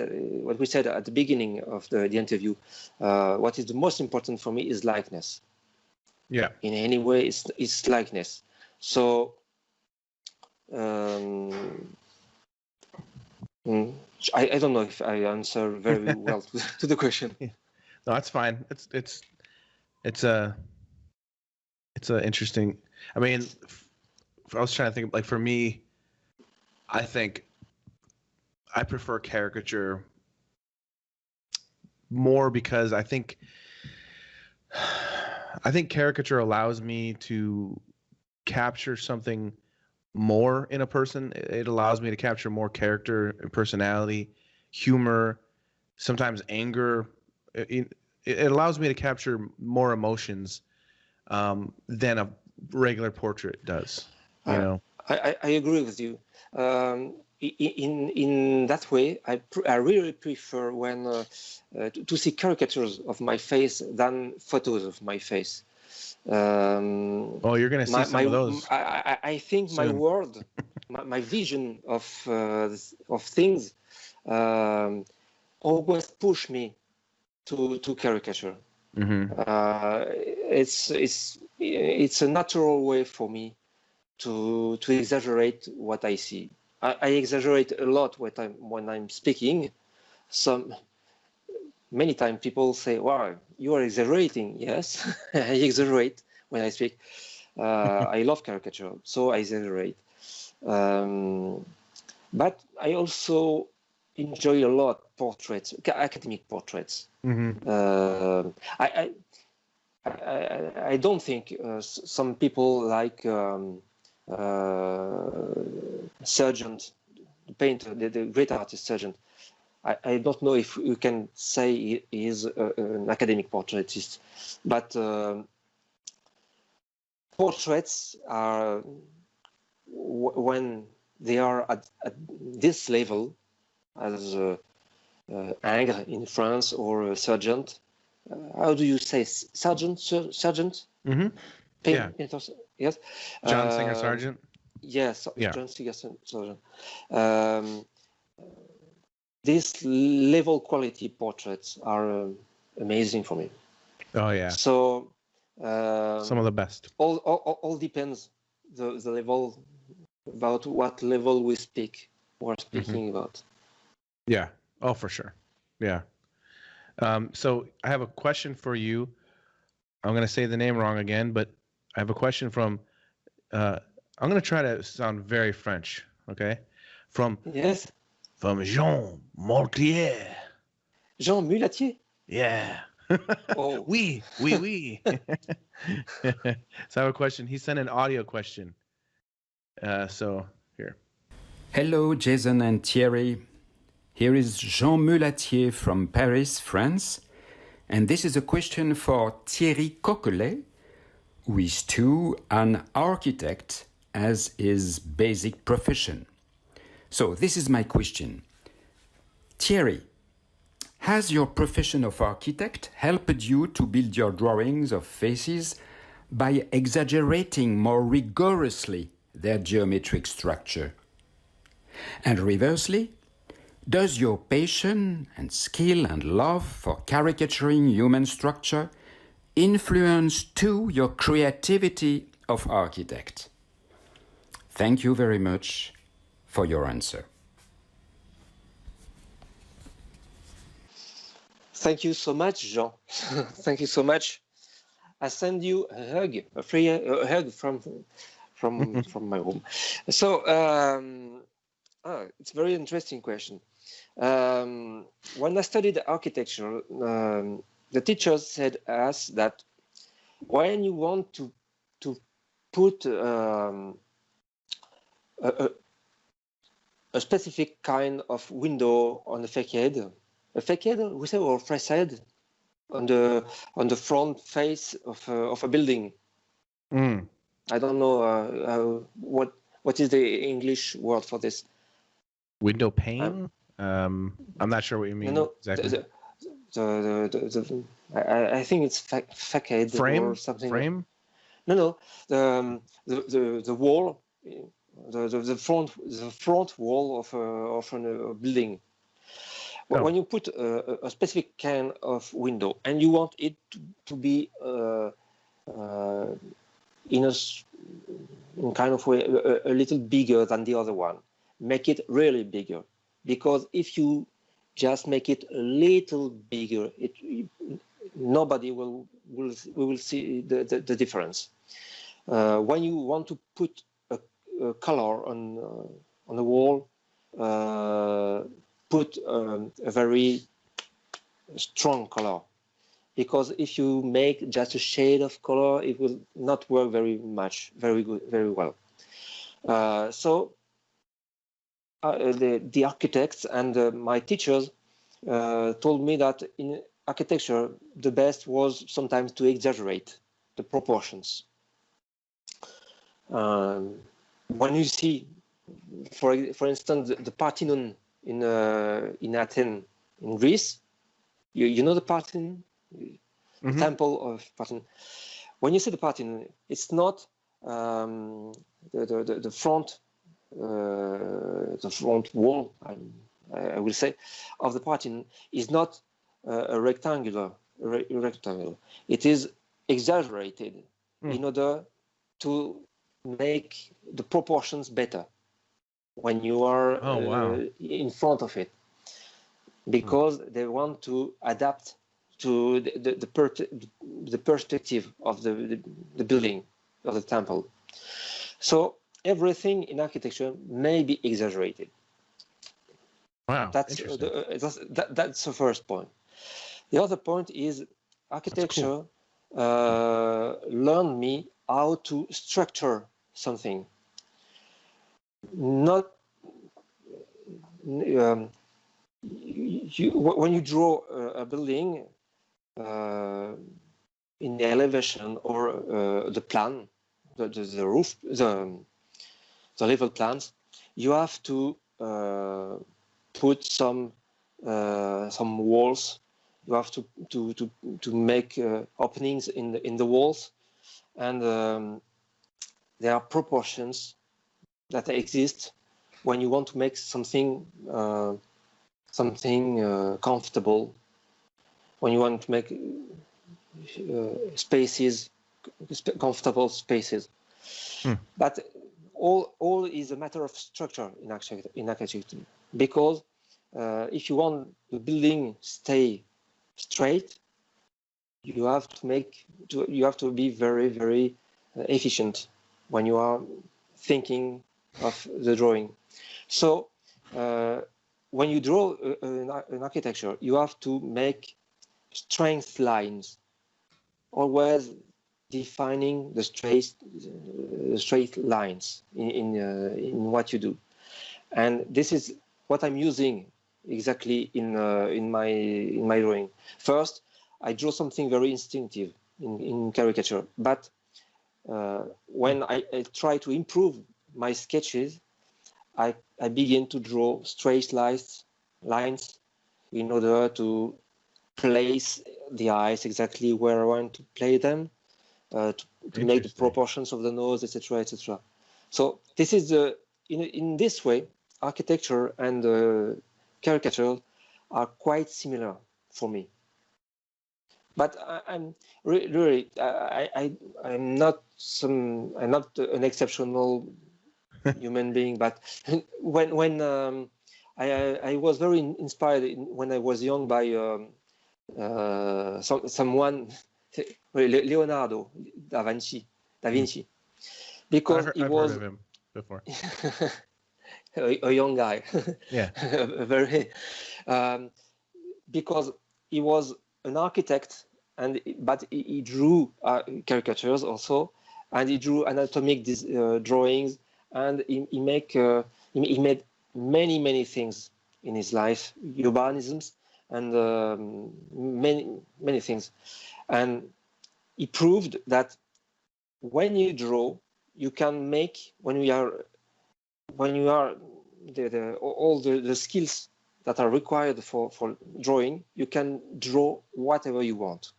at the beginning of the interview. What is the most important for me is likeness. Yeah. In any way, it's likeness. So I don't know if I answer very well to the question. No, that's fine. It's a interesting. I mean, I was trying to think, like, for me, I think I prefer caricature more because I think caricature allows me to capture something more in a person. It allows me to capture more character and personality, humor, sometimes anger. It allows me to capture more emotions than a regular portrait does. You know, I agree with you. In that way, I really prefer when to see caricatures of my face than photos of my face. Oh, you're gonna see some of those. I think soon. My world, my vision of things, always push me to caricature. Mm-hmm. It's a natural way for me to exaggerate what I see. I exaggerate a lot when I'm speaking. Many times people say, "Wow, you are exaggerating." Yes, I exaggerate when I speak. I love caricature, so I exaggerate. But I also enjoy a lot portraits, academic portraits. Mm-hmm. I don't think some people like Sargent, the painter, the great artist Sargent. I don't know if you can say he is an academic portraitist, but portraits are, when they are at this level, as Ingres in France or Sargent. How do you say Sargent? Sargent? Mm-hmm. Yeah. Yes. John Singer Sargent. Yes. Yeah. John Singer Sargent. These level quality portraits are amazing for me. Oh yeah. So some of the best. All depends the level, about what level we're speaking mm-hmm. about. Yeah. Oh, for sure. Yeah. So I have a question for you. I'm going to say the name wrong again, but I have a question from, I'm going to try to sound very French. Okay. From Jean Mulatier. Jean Mulatier? Yeah. Oh. Oui. So I have a question. He sent an audio question. So here. Hello, Jason and Thierry. Here is Jean Mulatier from Paris, France. And this is a question for Thierry Coquelet, who is too an architect as his basic profession. So this is my question. Thierry, has your profession of architect helped you to build your drawings of faces by exaggerating more rigorously their geometric structure? And reversely, does your passion and skill and love for caricaturing human structure influence too your creativity of architect? Thank you very much for your answer. Thank you so much, Jean. Thank you so much. I send you a hug, a hug from my room. So it's a very interesting question. When I studied architecture, the teachers said us that when you want to put a specific kind of window on a facade we say, or facade on the front face of a building. I don't know what is the English word for this. Window pane. I'm not sure what you mean exactly. I think it's facade frame or something. Frame. No. The wall, the front wall of a building. When you put a specific kind of window and you want it to be in kind of way a little bigger than the other one, make it really bigger. Because if you just make it a little bigger, nobody will see the difference. When you want to put a color on the wall, put a very strong color, because if you make just a shade of color, it will not work very well. So the architects and my teachers told me that in architecture the best was sometimes to exaggerate the proportions. When you see, for instance, the Parthenon in Athens, in Greece, you know the Parthenon, the temple of Parthenon. When you see the Parthenon, it's not the front wall, I will say, of the Parthenon is not a rectangular. It is exaggerated in order to make the proportions better when you are in front of it, because they want to adapt to the perspective of the building, of the temple. So everything in architecture may be exaggerated. Wow, that's the first point. The other point is architecture learned me how to structure something. Not when you draw a building in the elevation or the plan, the roof, the level plans, you have to put some walls. You have to make openings in the walls, and there are proportions that exist when you want to make something comfortable, when you want to make comfortable spaces. But all is a matter of structure in architecture, because if you want the building stay straight, you have to be very, very efficient when you are thinking of the drawing. So when you draw an architecture, you have to make straight lines, always defining the straight lines in what you do. And this is what I'm using exactly in my drawing. First, I draw something very instinctive in caricature, but when I try to improve my sketches, I begin to draw straight lines in order to place the eyes exactly where I want to play them, to make the proportions of the nose, etc., etc. So this is in this way architecture and caricature are quite similar for me. But I'm really I'm not an exceptional human being. But when I was very inspired when I was young by someone, Leonardo da Vinci, because I've heard of him before. a young guy. Yeah. Very, because he was an architect, but he drew caricatures also, and he drew anatomic drawings, and he made many things in his life, urbanisms, and many things, and he proved that when you draw, you can make when you are all the skills that are required for drawing, you can draw whatever you want.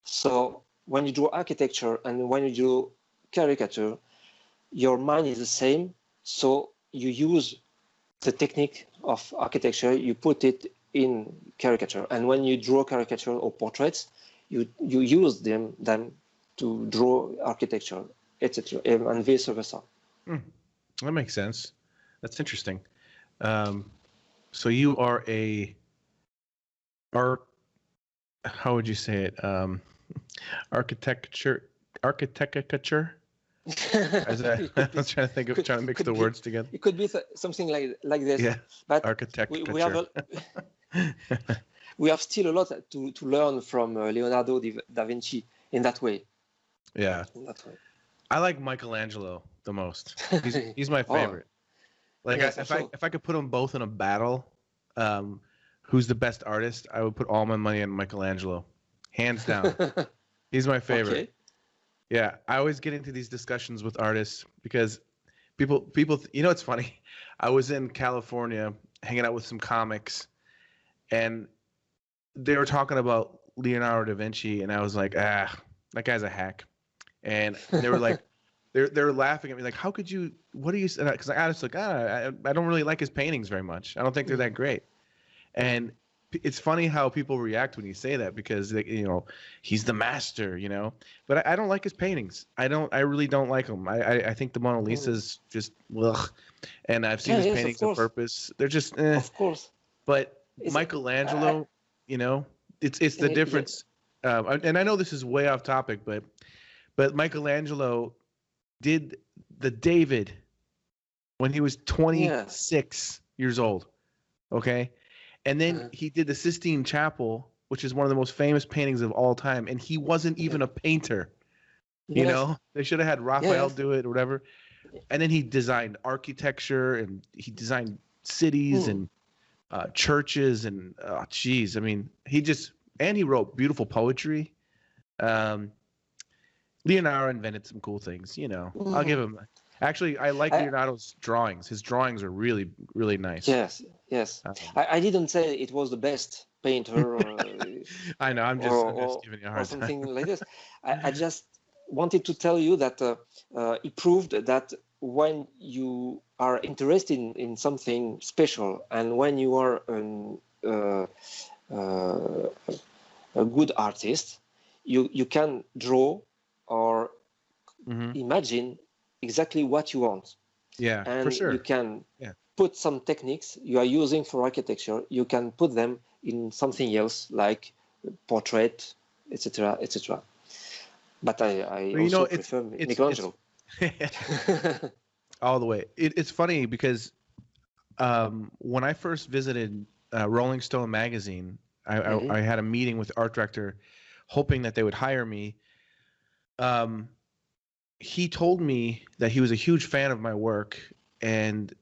So when you draw architecture and when you draw caricature, your mind is the same. So you use the technique of architecture, you put it in caricature. And when you draw caricature or portraits, you use them to draw architecture, etc., and vice versa. That makes sense. That's interesting. So you are how would you say it? Architecture. I was trying to mix the words together. It could be something like this. Yeah. But architecture. we have still a lot to learn from Leonardo da Vinci in that way. Yeah. In that way. I like Michelangelo the most. He's my favorite. Yes, if I could put them both in a battle, who's the best artist? I would put all my money on Michelangelo, hands down. He's my favorite. Okay. Yeah, I always get into these discussions with artists because people, it's funny. I was in California hanging out with some comics, and they were talking about Leonardo da Vinci, and I was like, that guy's a hack. And they were like, they're laughing at me like, how could you? What do you? Because I was like, I don't really like his paintings very much. I don't think they're that great. And it's funny how people react when you say that because he's the master, But I don't like his paintings. I really don't like them. I think the Mona Lisa's just ugh. And I've seen his paintings on purpose. They're just Of course. But Michelangelo, it's the difference. And I know this is way off topic, but Michelangelo did the David when he was 26 years old. Okay. And then he did the Sistine Chapel, which is one of the most famous paintings of all time. And he wasn't even a painter. Yes. They should have had Raphael do it or whatever. And then he designed architecture and he designed cities and churches and geez. I mean, he wrote beautiful poetry. Leonardo invented some cool things, I'll give him. Actually, I like Leonardo's drawings. His drawings are really, really nice. Yes. I didn't say it was the best painter. I know. I'm just giving you a hard time. Or something like this. I just wanted to tell you that he proved that when you are interested in something special and when you are a good artist, you can draw or imagine exactly what you want. Yeah, and for sure. You can put some techniques you are using for architecture, you can put them in something else like portrait, etc., etc. But I also prefer Michelangelo. All the way. It's funny because when I first visited Rolling Stone magazine, I had a meeting with the art director hoping that they would hire me. He told me that he was a huge fan of my work and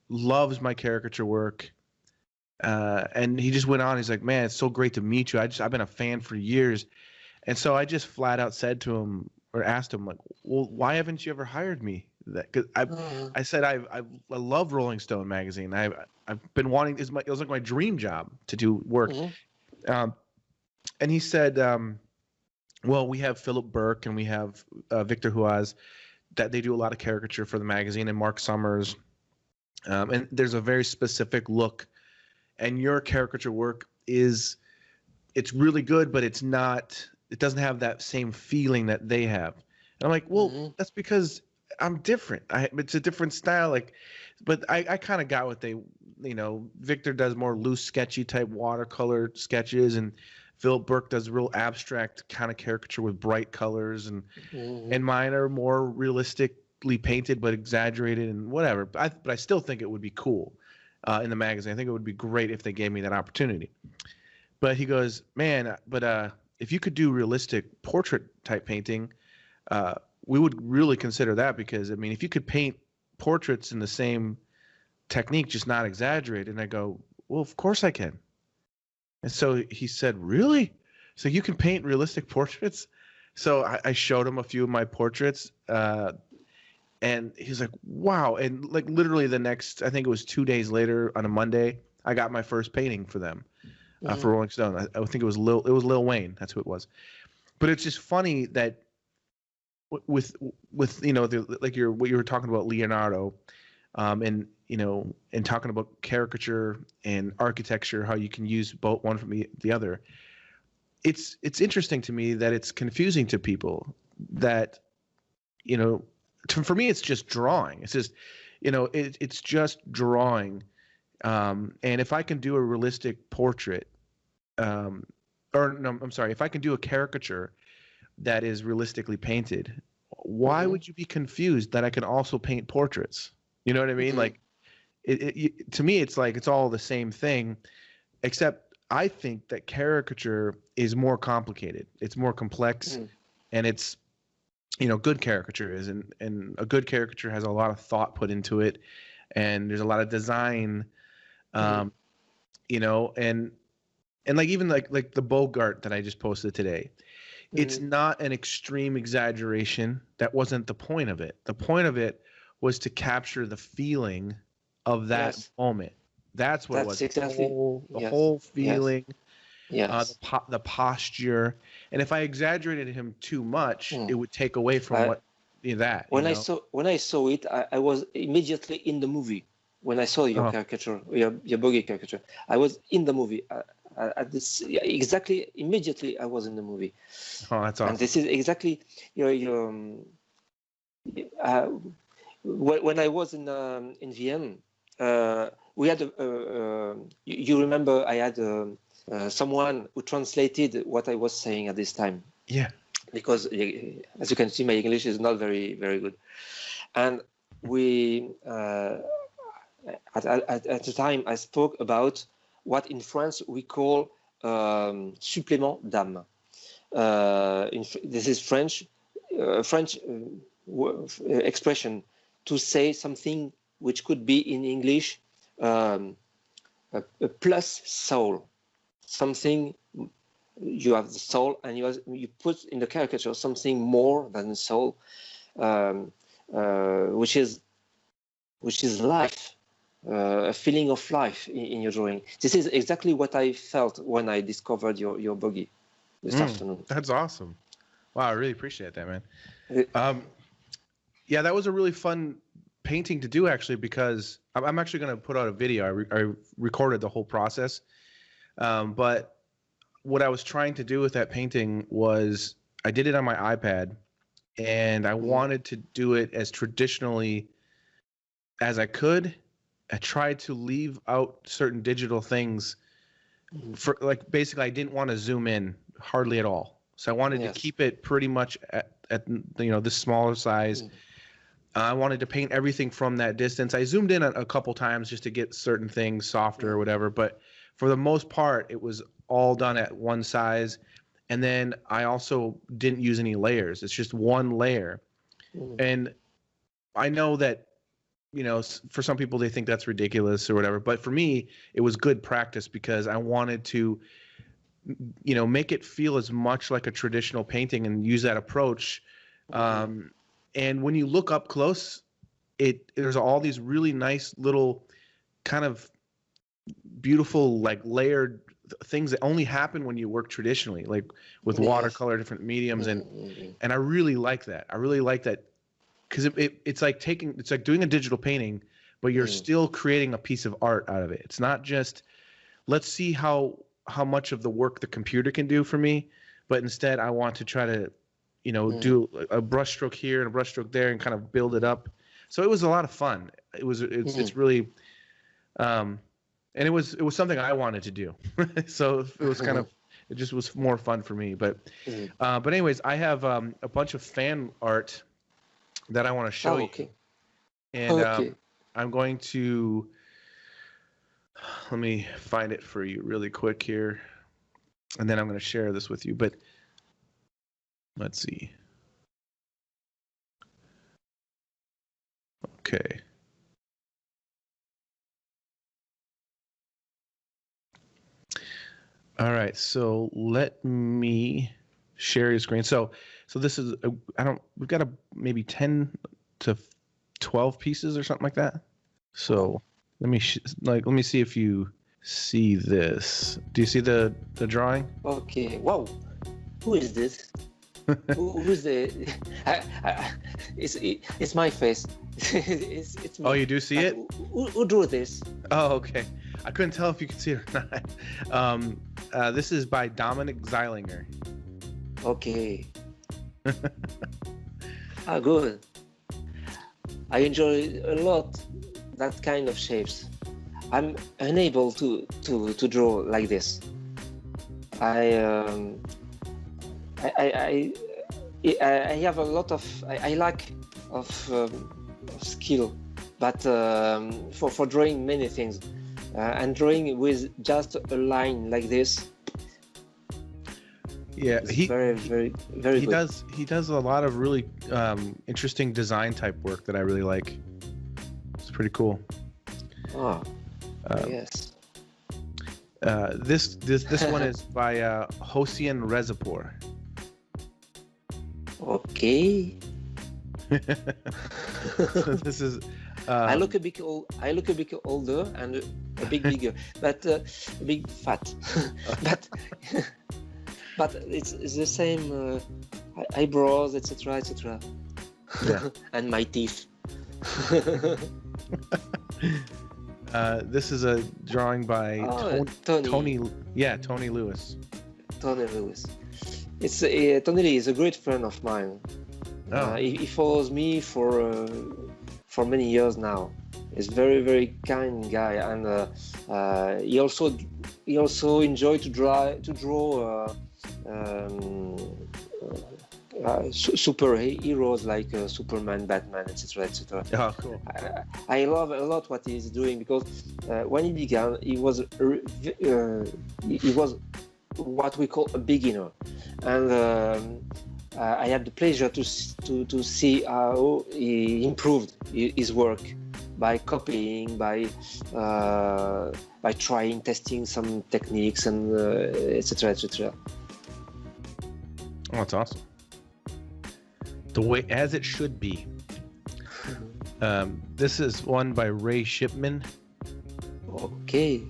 loves my caricature work. And he just went on. He's like, man, it's so great to meet you. I've been a fan for years. And so I just flat out said to him or asked him, like, well, why haven't you ever hired me? Because I said, I love Rolling Stone magazine. I've been wanting, it was like my dream job to do work. And he said, well, we have Philip Burke and we have Victor Huaz, that they do a lot of caricature for the magazine, and Mark Summers. and there's a very specific look. And your caricature work it's really good, but it doesn't have that same feeling that they have. And I'm like, well, that's because I'm different. It's a different style. Like, but I kind of got what they, Victor does more loose, sketchy type watercolor sketches, and Philip Burke does real abstract kind of caricature with bright colors, and mine are more realistically painted but exaggerated and whatever. But I still think it would be cool in the magazine. I think it would be great if they gave me that opportunity. But he goes, man, but if you could do realistic portrait type painting, we would really consider that, because I mean, if you could paint portraits in the same technique, just not exaggerated. And I go, well, of course I can. And so he said, really? So you can paint realistic portraits? So I showed him a few of my portraits, and he's like, wow. And like literally the next, I think it was 2 days later on a Monday, I got my first painting for them, for Rolling Stone. I think it was Lil Wayne. That's who it was. But it's just funny that with what you were talking about Leonardo, and talking about caricature and architecture, how you can use both one from the other. It's interesting to me that it's confusing to people that, for me, it's just drawing. It's just, it's just drawing. And if I can do a realistic portrait, if I can do a caricature that is realistically painted, why would you be confused that I can also paint portraits? You know what I mean? Like, to me, it's like it's all the same thing, except I think that caricature is more complicated. It's more complex, and it's, good caricature is, and a good caricature has a lot of thought put into it, and there's a lot of design, and like even like the Bogart that I just posted today. It's not an extreme exaggeration. That wasn't the point of it. The point of it was to capture the feeling of that moment. That's what it was. Exactly. The whole feeling, the posture. And if I exaggerated him too much, it would take away from that. When I saw it, I was immediately in the movie. When I saw your caricature, your bogey caricature, I was in the movie. Immediately I was in the movie. Oh, that's awesome. And this is exactly when I was in Vienna, we had you remember I had someone who translated what I was saying at this time. Yeah. Because as you can see, my English is not very, very good, and we at the time I spoke about what in France we call supplément d'âme. This is French expression to say something which could be in English a plus soul, something you have the soul and you put in the caricature something more than the soul, which is life. A feeling of life in your drawing. This is exactly what I felt when I discovered your bogey this afternoon. That's awesome. Wow, I really appreciate that, man. Yeah, that was a really fun painting to do, actually, because I'm actually going to put out a video. I recorded the whole process. But what I was trying to do with that painting was I did it on my iPad, and I wanted to do it as traditionally as I could. I tried to leave out certain digital things for, like, basically I didn't want to zoom in hardly at all. So I wanted to keep it pretty much at this smaller size. I wanted to paint everything from that distance. I zoomed in a couple times just to get certain things softer or whatever, but for the most part, it was all done at one size. And then I also didn't use any layers. It's just one layer. And I know that, for some people, they think that's ridiculous or whatever. But for me, it was good practice because I wanted to, make it feel as much like a traditional painting and use that approach. And when you look up close, there's all these really nice little kind of beautiful, like layered things that only happen when you work traditionally, like with watercolor, different mediums. And I really like that. I really like that. Because it's like doing a digital painting, but you're still creating a piece of art out of it. It's not just let's see how much of the work the computer can do for me, but instead I want to try to, do a brushstroke here and a brushstroke there and kind of build it up. So it was a lot of fun. It's really, and it was something I wanted to do. So it was kind of, it just was more fun for me. But anyways, I have a bunch of fan art that I want to show you. And I'm going to, let me find it for you really quick here. And then I'm going to share this with you. But let's see. Okay. All right. So let me share your screen. So this is, we've got maybe 10 to 12 pieces or something like that. So let me see if you see this. Do you see the drawing? Okay. Wow. Who is this? Who's the? It's my face. It's me. Oh, you do see it? Who drew this? Oh, okay. I couldn't tell if you could see it or not. This is by Dominic Zeilinger. Okay. Good. I enjoy a lot that kind of shapes. I'm unable to draw like this. I have a lot of I lack of skill, but for drawing many things, and drawing with just a line like this. Yeah, very good. He does a lot of really interesting design type work that I really like. It's pretty cool. Oh, yes. This one is by Hossein Rezapor. Okay. So this is. I look a bit older and a bit bigger, but a bit fat. but it's the same eyebrows, etc., etc. Yeah. And my teeth. This is a drawing by Tony Lewis. Tony Lewis. It's Tony Lee is a great friend of mine. Oh. He follows me for many years now. He's very, very kind guy, and he also enjoys to draw superheroes like Superman, Batman, etc., etc. Oh, cool. I love a lot what he's doing, because when he began, he was what we call a beginner, and I had the pleasure to see how he improved his work by copying, by trying, testing some techniques, and etc., etc. Oh, that's awesome. The way as it should be. This is one by Ray Shipman. Okay.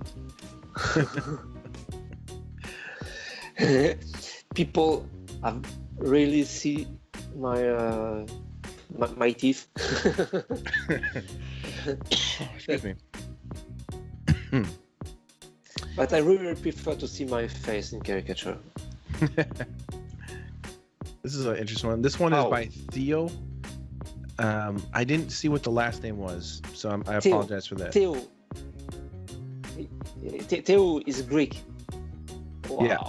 People have really see my my teeth. Excuse me. But I really prefer to see my face in caricature. This is an interesting one. This one is by Theo. I didn't see what the last name was, so I apologize for that. Theo. Theo is Greek. Wow. Yeah.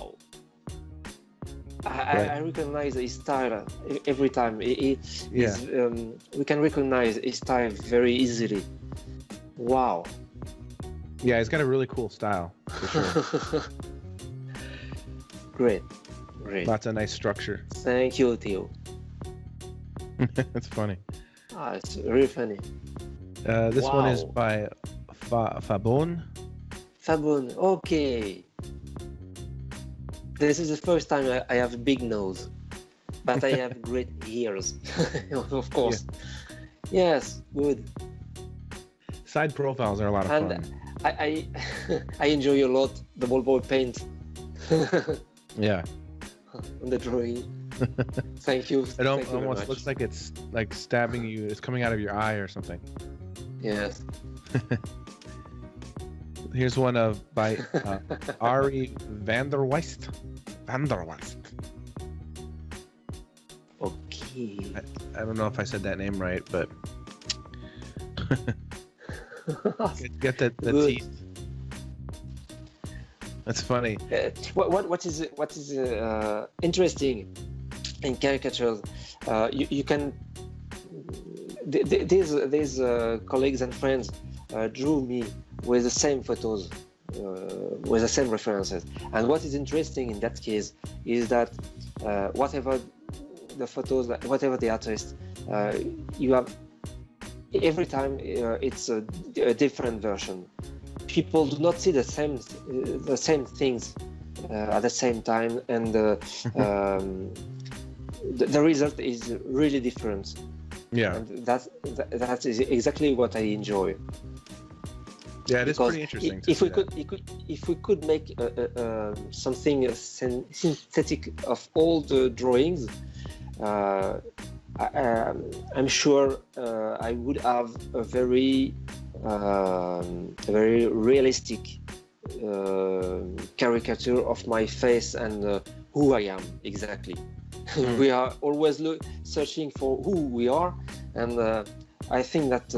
I recognize his style every time. We can recognize his style very easily. Wow. Yeah, he's got a really cool style, for sure. Great. Lots of nice structure. Thank you, Theo. That's funny. It's really funny. This one is by Fabon. Fabon, okay. This is the first time I have a big nose, but I have great ears, of course. Yeah. Yes, good. Side profiles are a lot of fun. I enjoy a lot the ballpoint pen. Yeah. On the drawing. Thank you. It almost looks like it's like stabbing you. It's coming out of your eye or something. Yes. Here's one by Ari Vanderweist. Okay. I don't know if I said that name right, but get the teeth. That's funny. What is interesting in caricatures? You can. These colleagues and friends drew me with the same photos, with the same references. And what is interesting in that case is that whatever the photos, whatever the artist, you have every time it's a different version. People do not see the same things at the same time, and the result is really different. Yeah, and that is exactly what I enjoy. Yeah, it is pretty interesting. If we could make something synthetic of all the drawings, I'm sure I would have a very realistic caricature of my face and who I am exactly. We are always searching for who we are, and I think that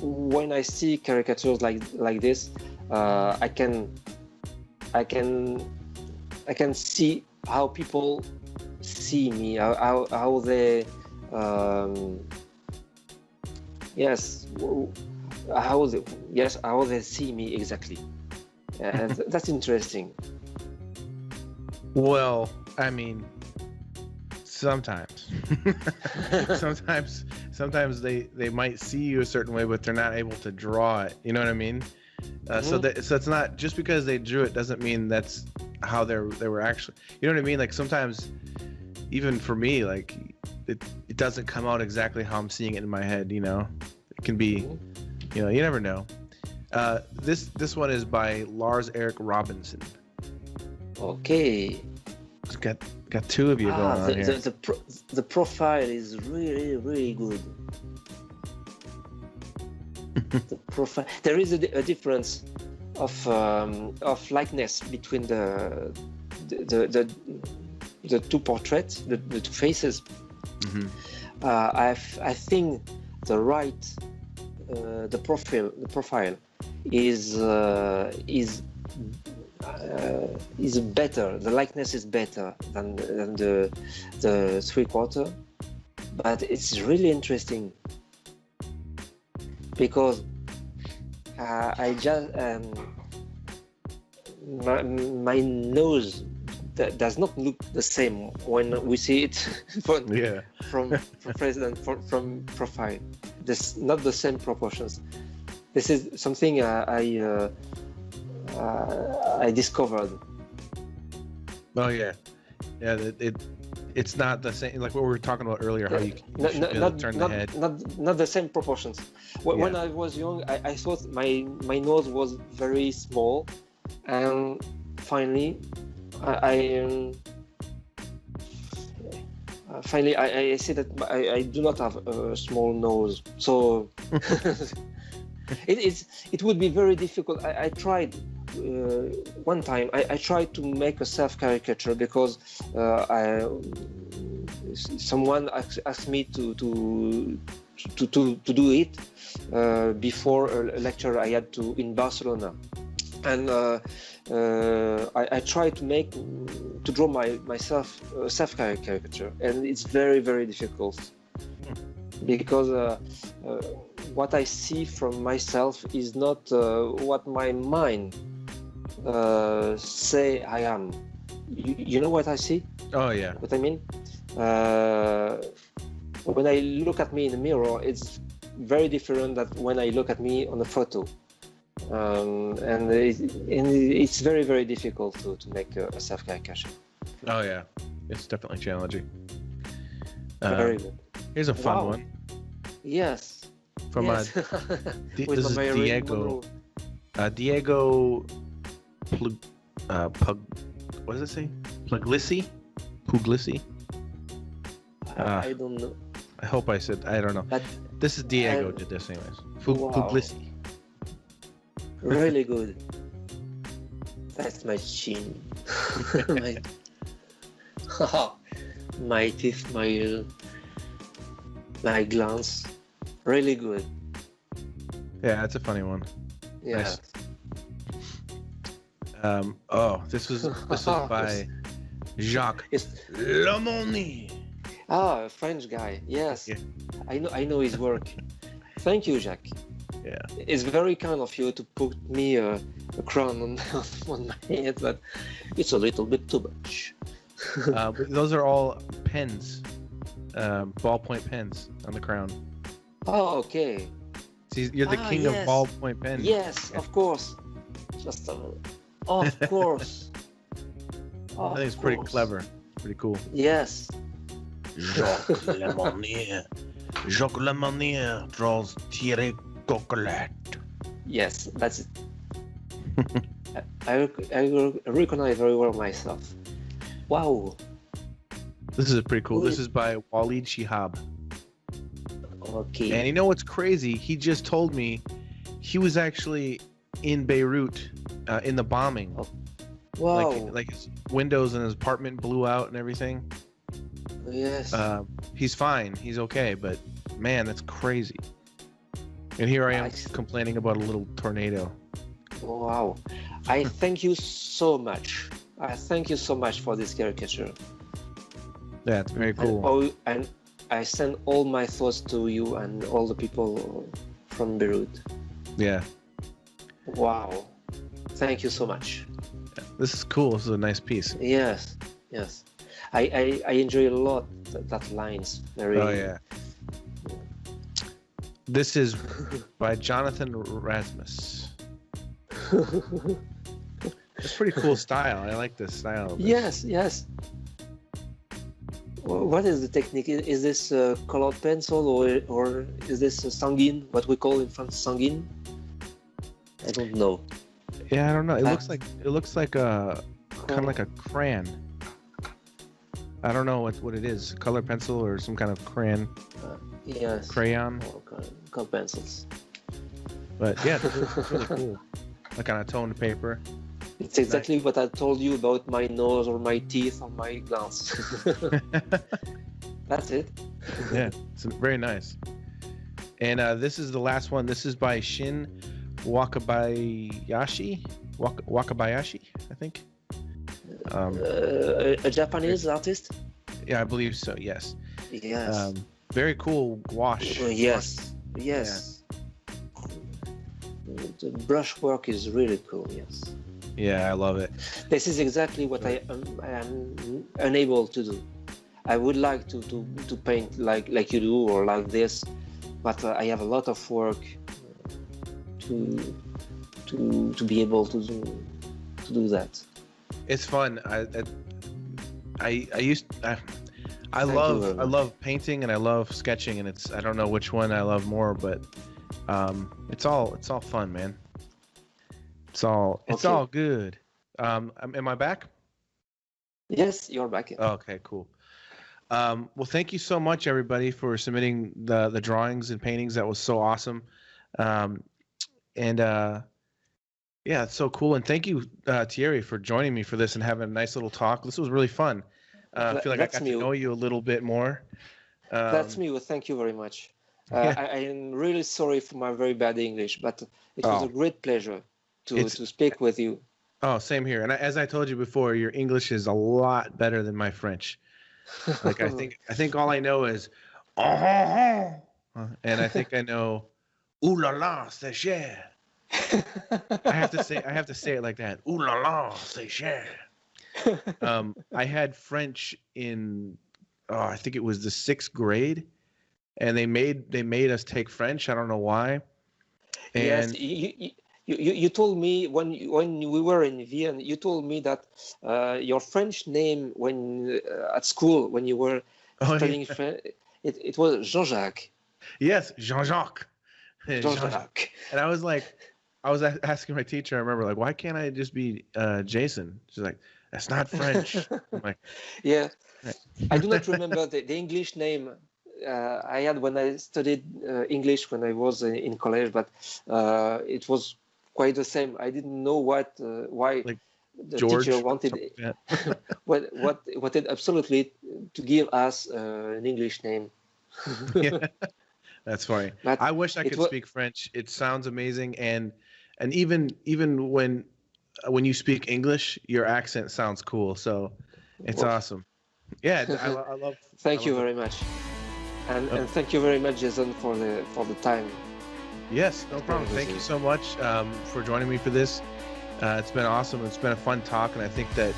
when I see caricatures like this, I can see how people see me, how they how they see me exactly, and that's interesting. Well, I mean, sometimes they might see you a certain way, but they're not able to draw it. You know what I mean? So it's not just because they drew it doesn't mean that's how they were actually. You know what I mean? Like sometimes, even for me, like it doesn't come out exactly how I'm seeing it in my head. You know, it can be. You know, you never know. This one is by Lars Erik Robinson. Okay. It's got two of you going on here. The profile is really good. The profile. There is a difference of likeness between the two portraits, the two faces. Mm-hmm. I think the right the profile is better. The likeness is better than the 3/4, but it's really interesting because I just my nose does not look the same when we see it from profile. There's not the same proportions. This is something I discovered. Oh yeah. It's not the same, like what we were talking about earlier. How you should turn the head. Not the same proportions. When I was young, I thought my nose was very small, and finally, I see that I do not have a small nose, so it would be very difficult. I tried one time. I tried to make a self-caricature because someone asked me to do it before a lecture I had in Barcelona, and I tried to draw myself self-caricature, and it's very, very difficult because what I see from myself is not what my mind say I am. You know what I see? Oh yeah. What I mean? When I look at me in the mirror, it's very different than when I look at me on a photo. And it's very, very difficult to make a self-caricature. Oh yeah, it's definitely challenging. Very good. Here's a fun one. Yes. From yes. This is Diego. Diego what does it say? Puglisi? I don't know. I hope I don't know. But this is Diego did this anyways. Puglisi. Really good. That's my chin. my, my teeth, my glance. Really good. Yeah, that's a funny one. Yeah. Nice. This was by Jacques Lemonnier. Ah, a French guy. Yes. Yeah. I know his work. Thank you, Jacques. Yeah. It's very kind of you to put me a crown on my head, but it's a little bit too much. But those are all pens, ballpoint pens on the crown. Oh, okay. See, you're the king yes. of ballpoint pens. Yes, of course. Just of course. I think it's pretty clever. Pretty cool. Yes. Jacques Lemonnier. Jacques Lemonnier draws Thierry Coquelet. Yes, that's it. I recognize very well myself. Wow. This is pretty cool. This is by Walid Shihab. Okay. And you know what's crazy? He just told me he was actually in Beirut in the bombing. Wow. Like his windows in his apartment blew out and everything. Yes. He's fine. He's okay. But man, that's crazy. And here I am complaining about a little tornado. Wow. I thank you so much. I thank you so much for this caricature. Yeah, it's very cool. And I send all my thoughts to you and all the people from Beirut. Yeah. Wow. Thank you so much. This is cool. This is a nice piece. Yes. Yes. I enjoy a lot that lines. Very. Oh yeah. This is by Jonathan Rasmus. It's pretty cool style. I like this style. Yes, yes. What is the technique? Is this colored pencil or is this sanguine? What we call in France sanguine? I don't know. Yeah, I don't know. It looks like a kind of like a crayon. I don't know what it is. Color pencil or some kind of crayon. Yes. Crayon. Color pencils. But yeah, it's really cool. Like on a toned paper. It's exactly what I told you about my nose or my teeth or my glance. That's it. Yeah, it's very nice. And this is the last one. This is by Shin Wakabayashi, I think. A Japanese artist? Yeah, I believe so. Yes. Yes. Very cool wash. Yes. Yes. The brushwork is really cool. Yes. Yeah, I love it. This is exactly what I am unable to do. I would like to paint like you do or like this, but I have a lot of work to be able to do that. It's fun. I love painting and I love sketching, and I don't know which one I love more, but it's all fun, man. It's all good. Am I back? Yes, you're back. Okay, cool. Well, thank you so much, everybody, for submitting the drawings and paintings. That was so awesome. Yeah, it's so cool. And thank you, Thierry, for joining me for this and having a nice little talk. This was really fun. I feel like I got to know you a little bit more. That's me. Well, thank you very much. I am really sorry for my very bad English, but it was a great pleasure to speak with you. Oh, same here. And as I told you before, your English is a lot better than my French. Like I think all I know is, and I think I know, ooh la la, c'est cher. I have to say it like that. Ooh la la, c'est cher. I had French in, I think it was the 6th grade, and they made us take French. I don't know why. And yes, you told me when we were in Vienna. You told me that your French name when at school when you were studying French, it was Jean-Jacques. Yes, Jean-Jacques. Jean-Jacques. And I was like, asking my teacher. I remember like, why can't I just be Jason? She's like, that's not French. I'm like, yeah. I do not remember the English name I had when I studied English when I was in college, but it was quite the same. I didn't know why Like the George, teacher wanted wanted absolutely to give us an English name. Yeah, that's funny. But I wish I could speak French. It sounds amazing, and even when you speak English, your accent sounds cool. So it's awesome. Yeah, I love. Thank you very much, and thank you very much, Jason, for the time. Yes, no problem. Thank you so much for joining me for this. It's been awesome. It's been a fun talk, and I think that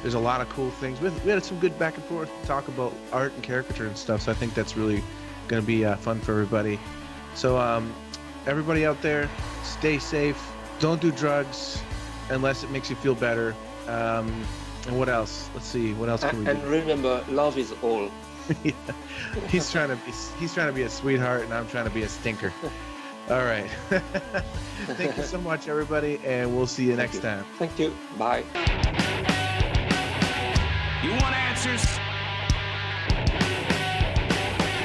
there's a lot of cool things. We had some good back and forth talk about art and caricature and stuff, so I think that's really going to be fun for everybody. So everybody out there, stay safe. Don't do drugs unless it makes you feel better. And what else? Let's see. What else can we do? And remember, love is all. Yeah. He's trying to be a sweetheart, and I'm trying to be a stinker. All right. Thank you so much, everybody, and we'll see you next time. Thank you. Bye. You want answers?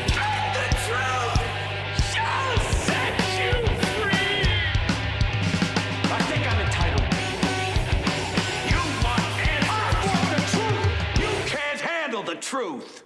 The truth shall set you free. I think I'm entitled. You want answers? I want the truth. You can't handle the truth.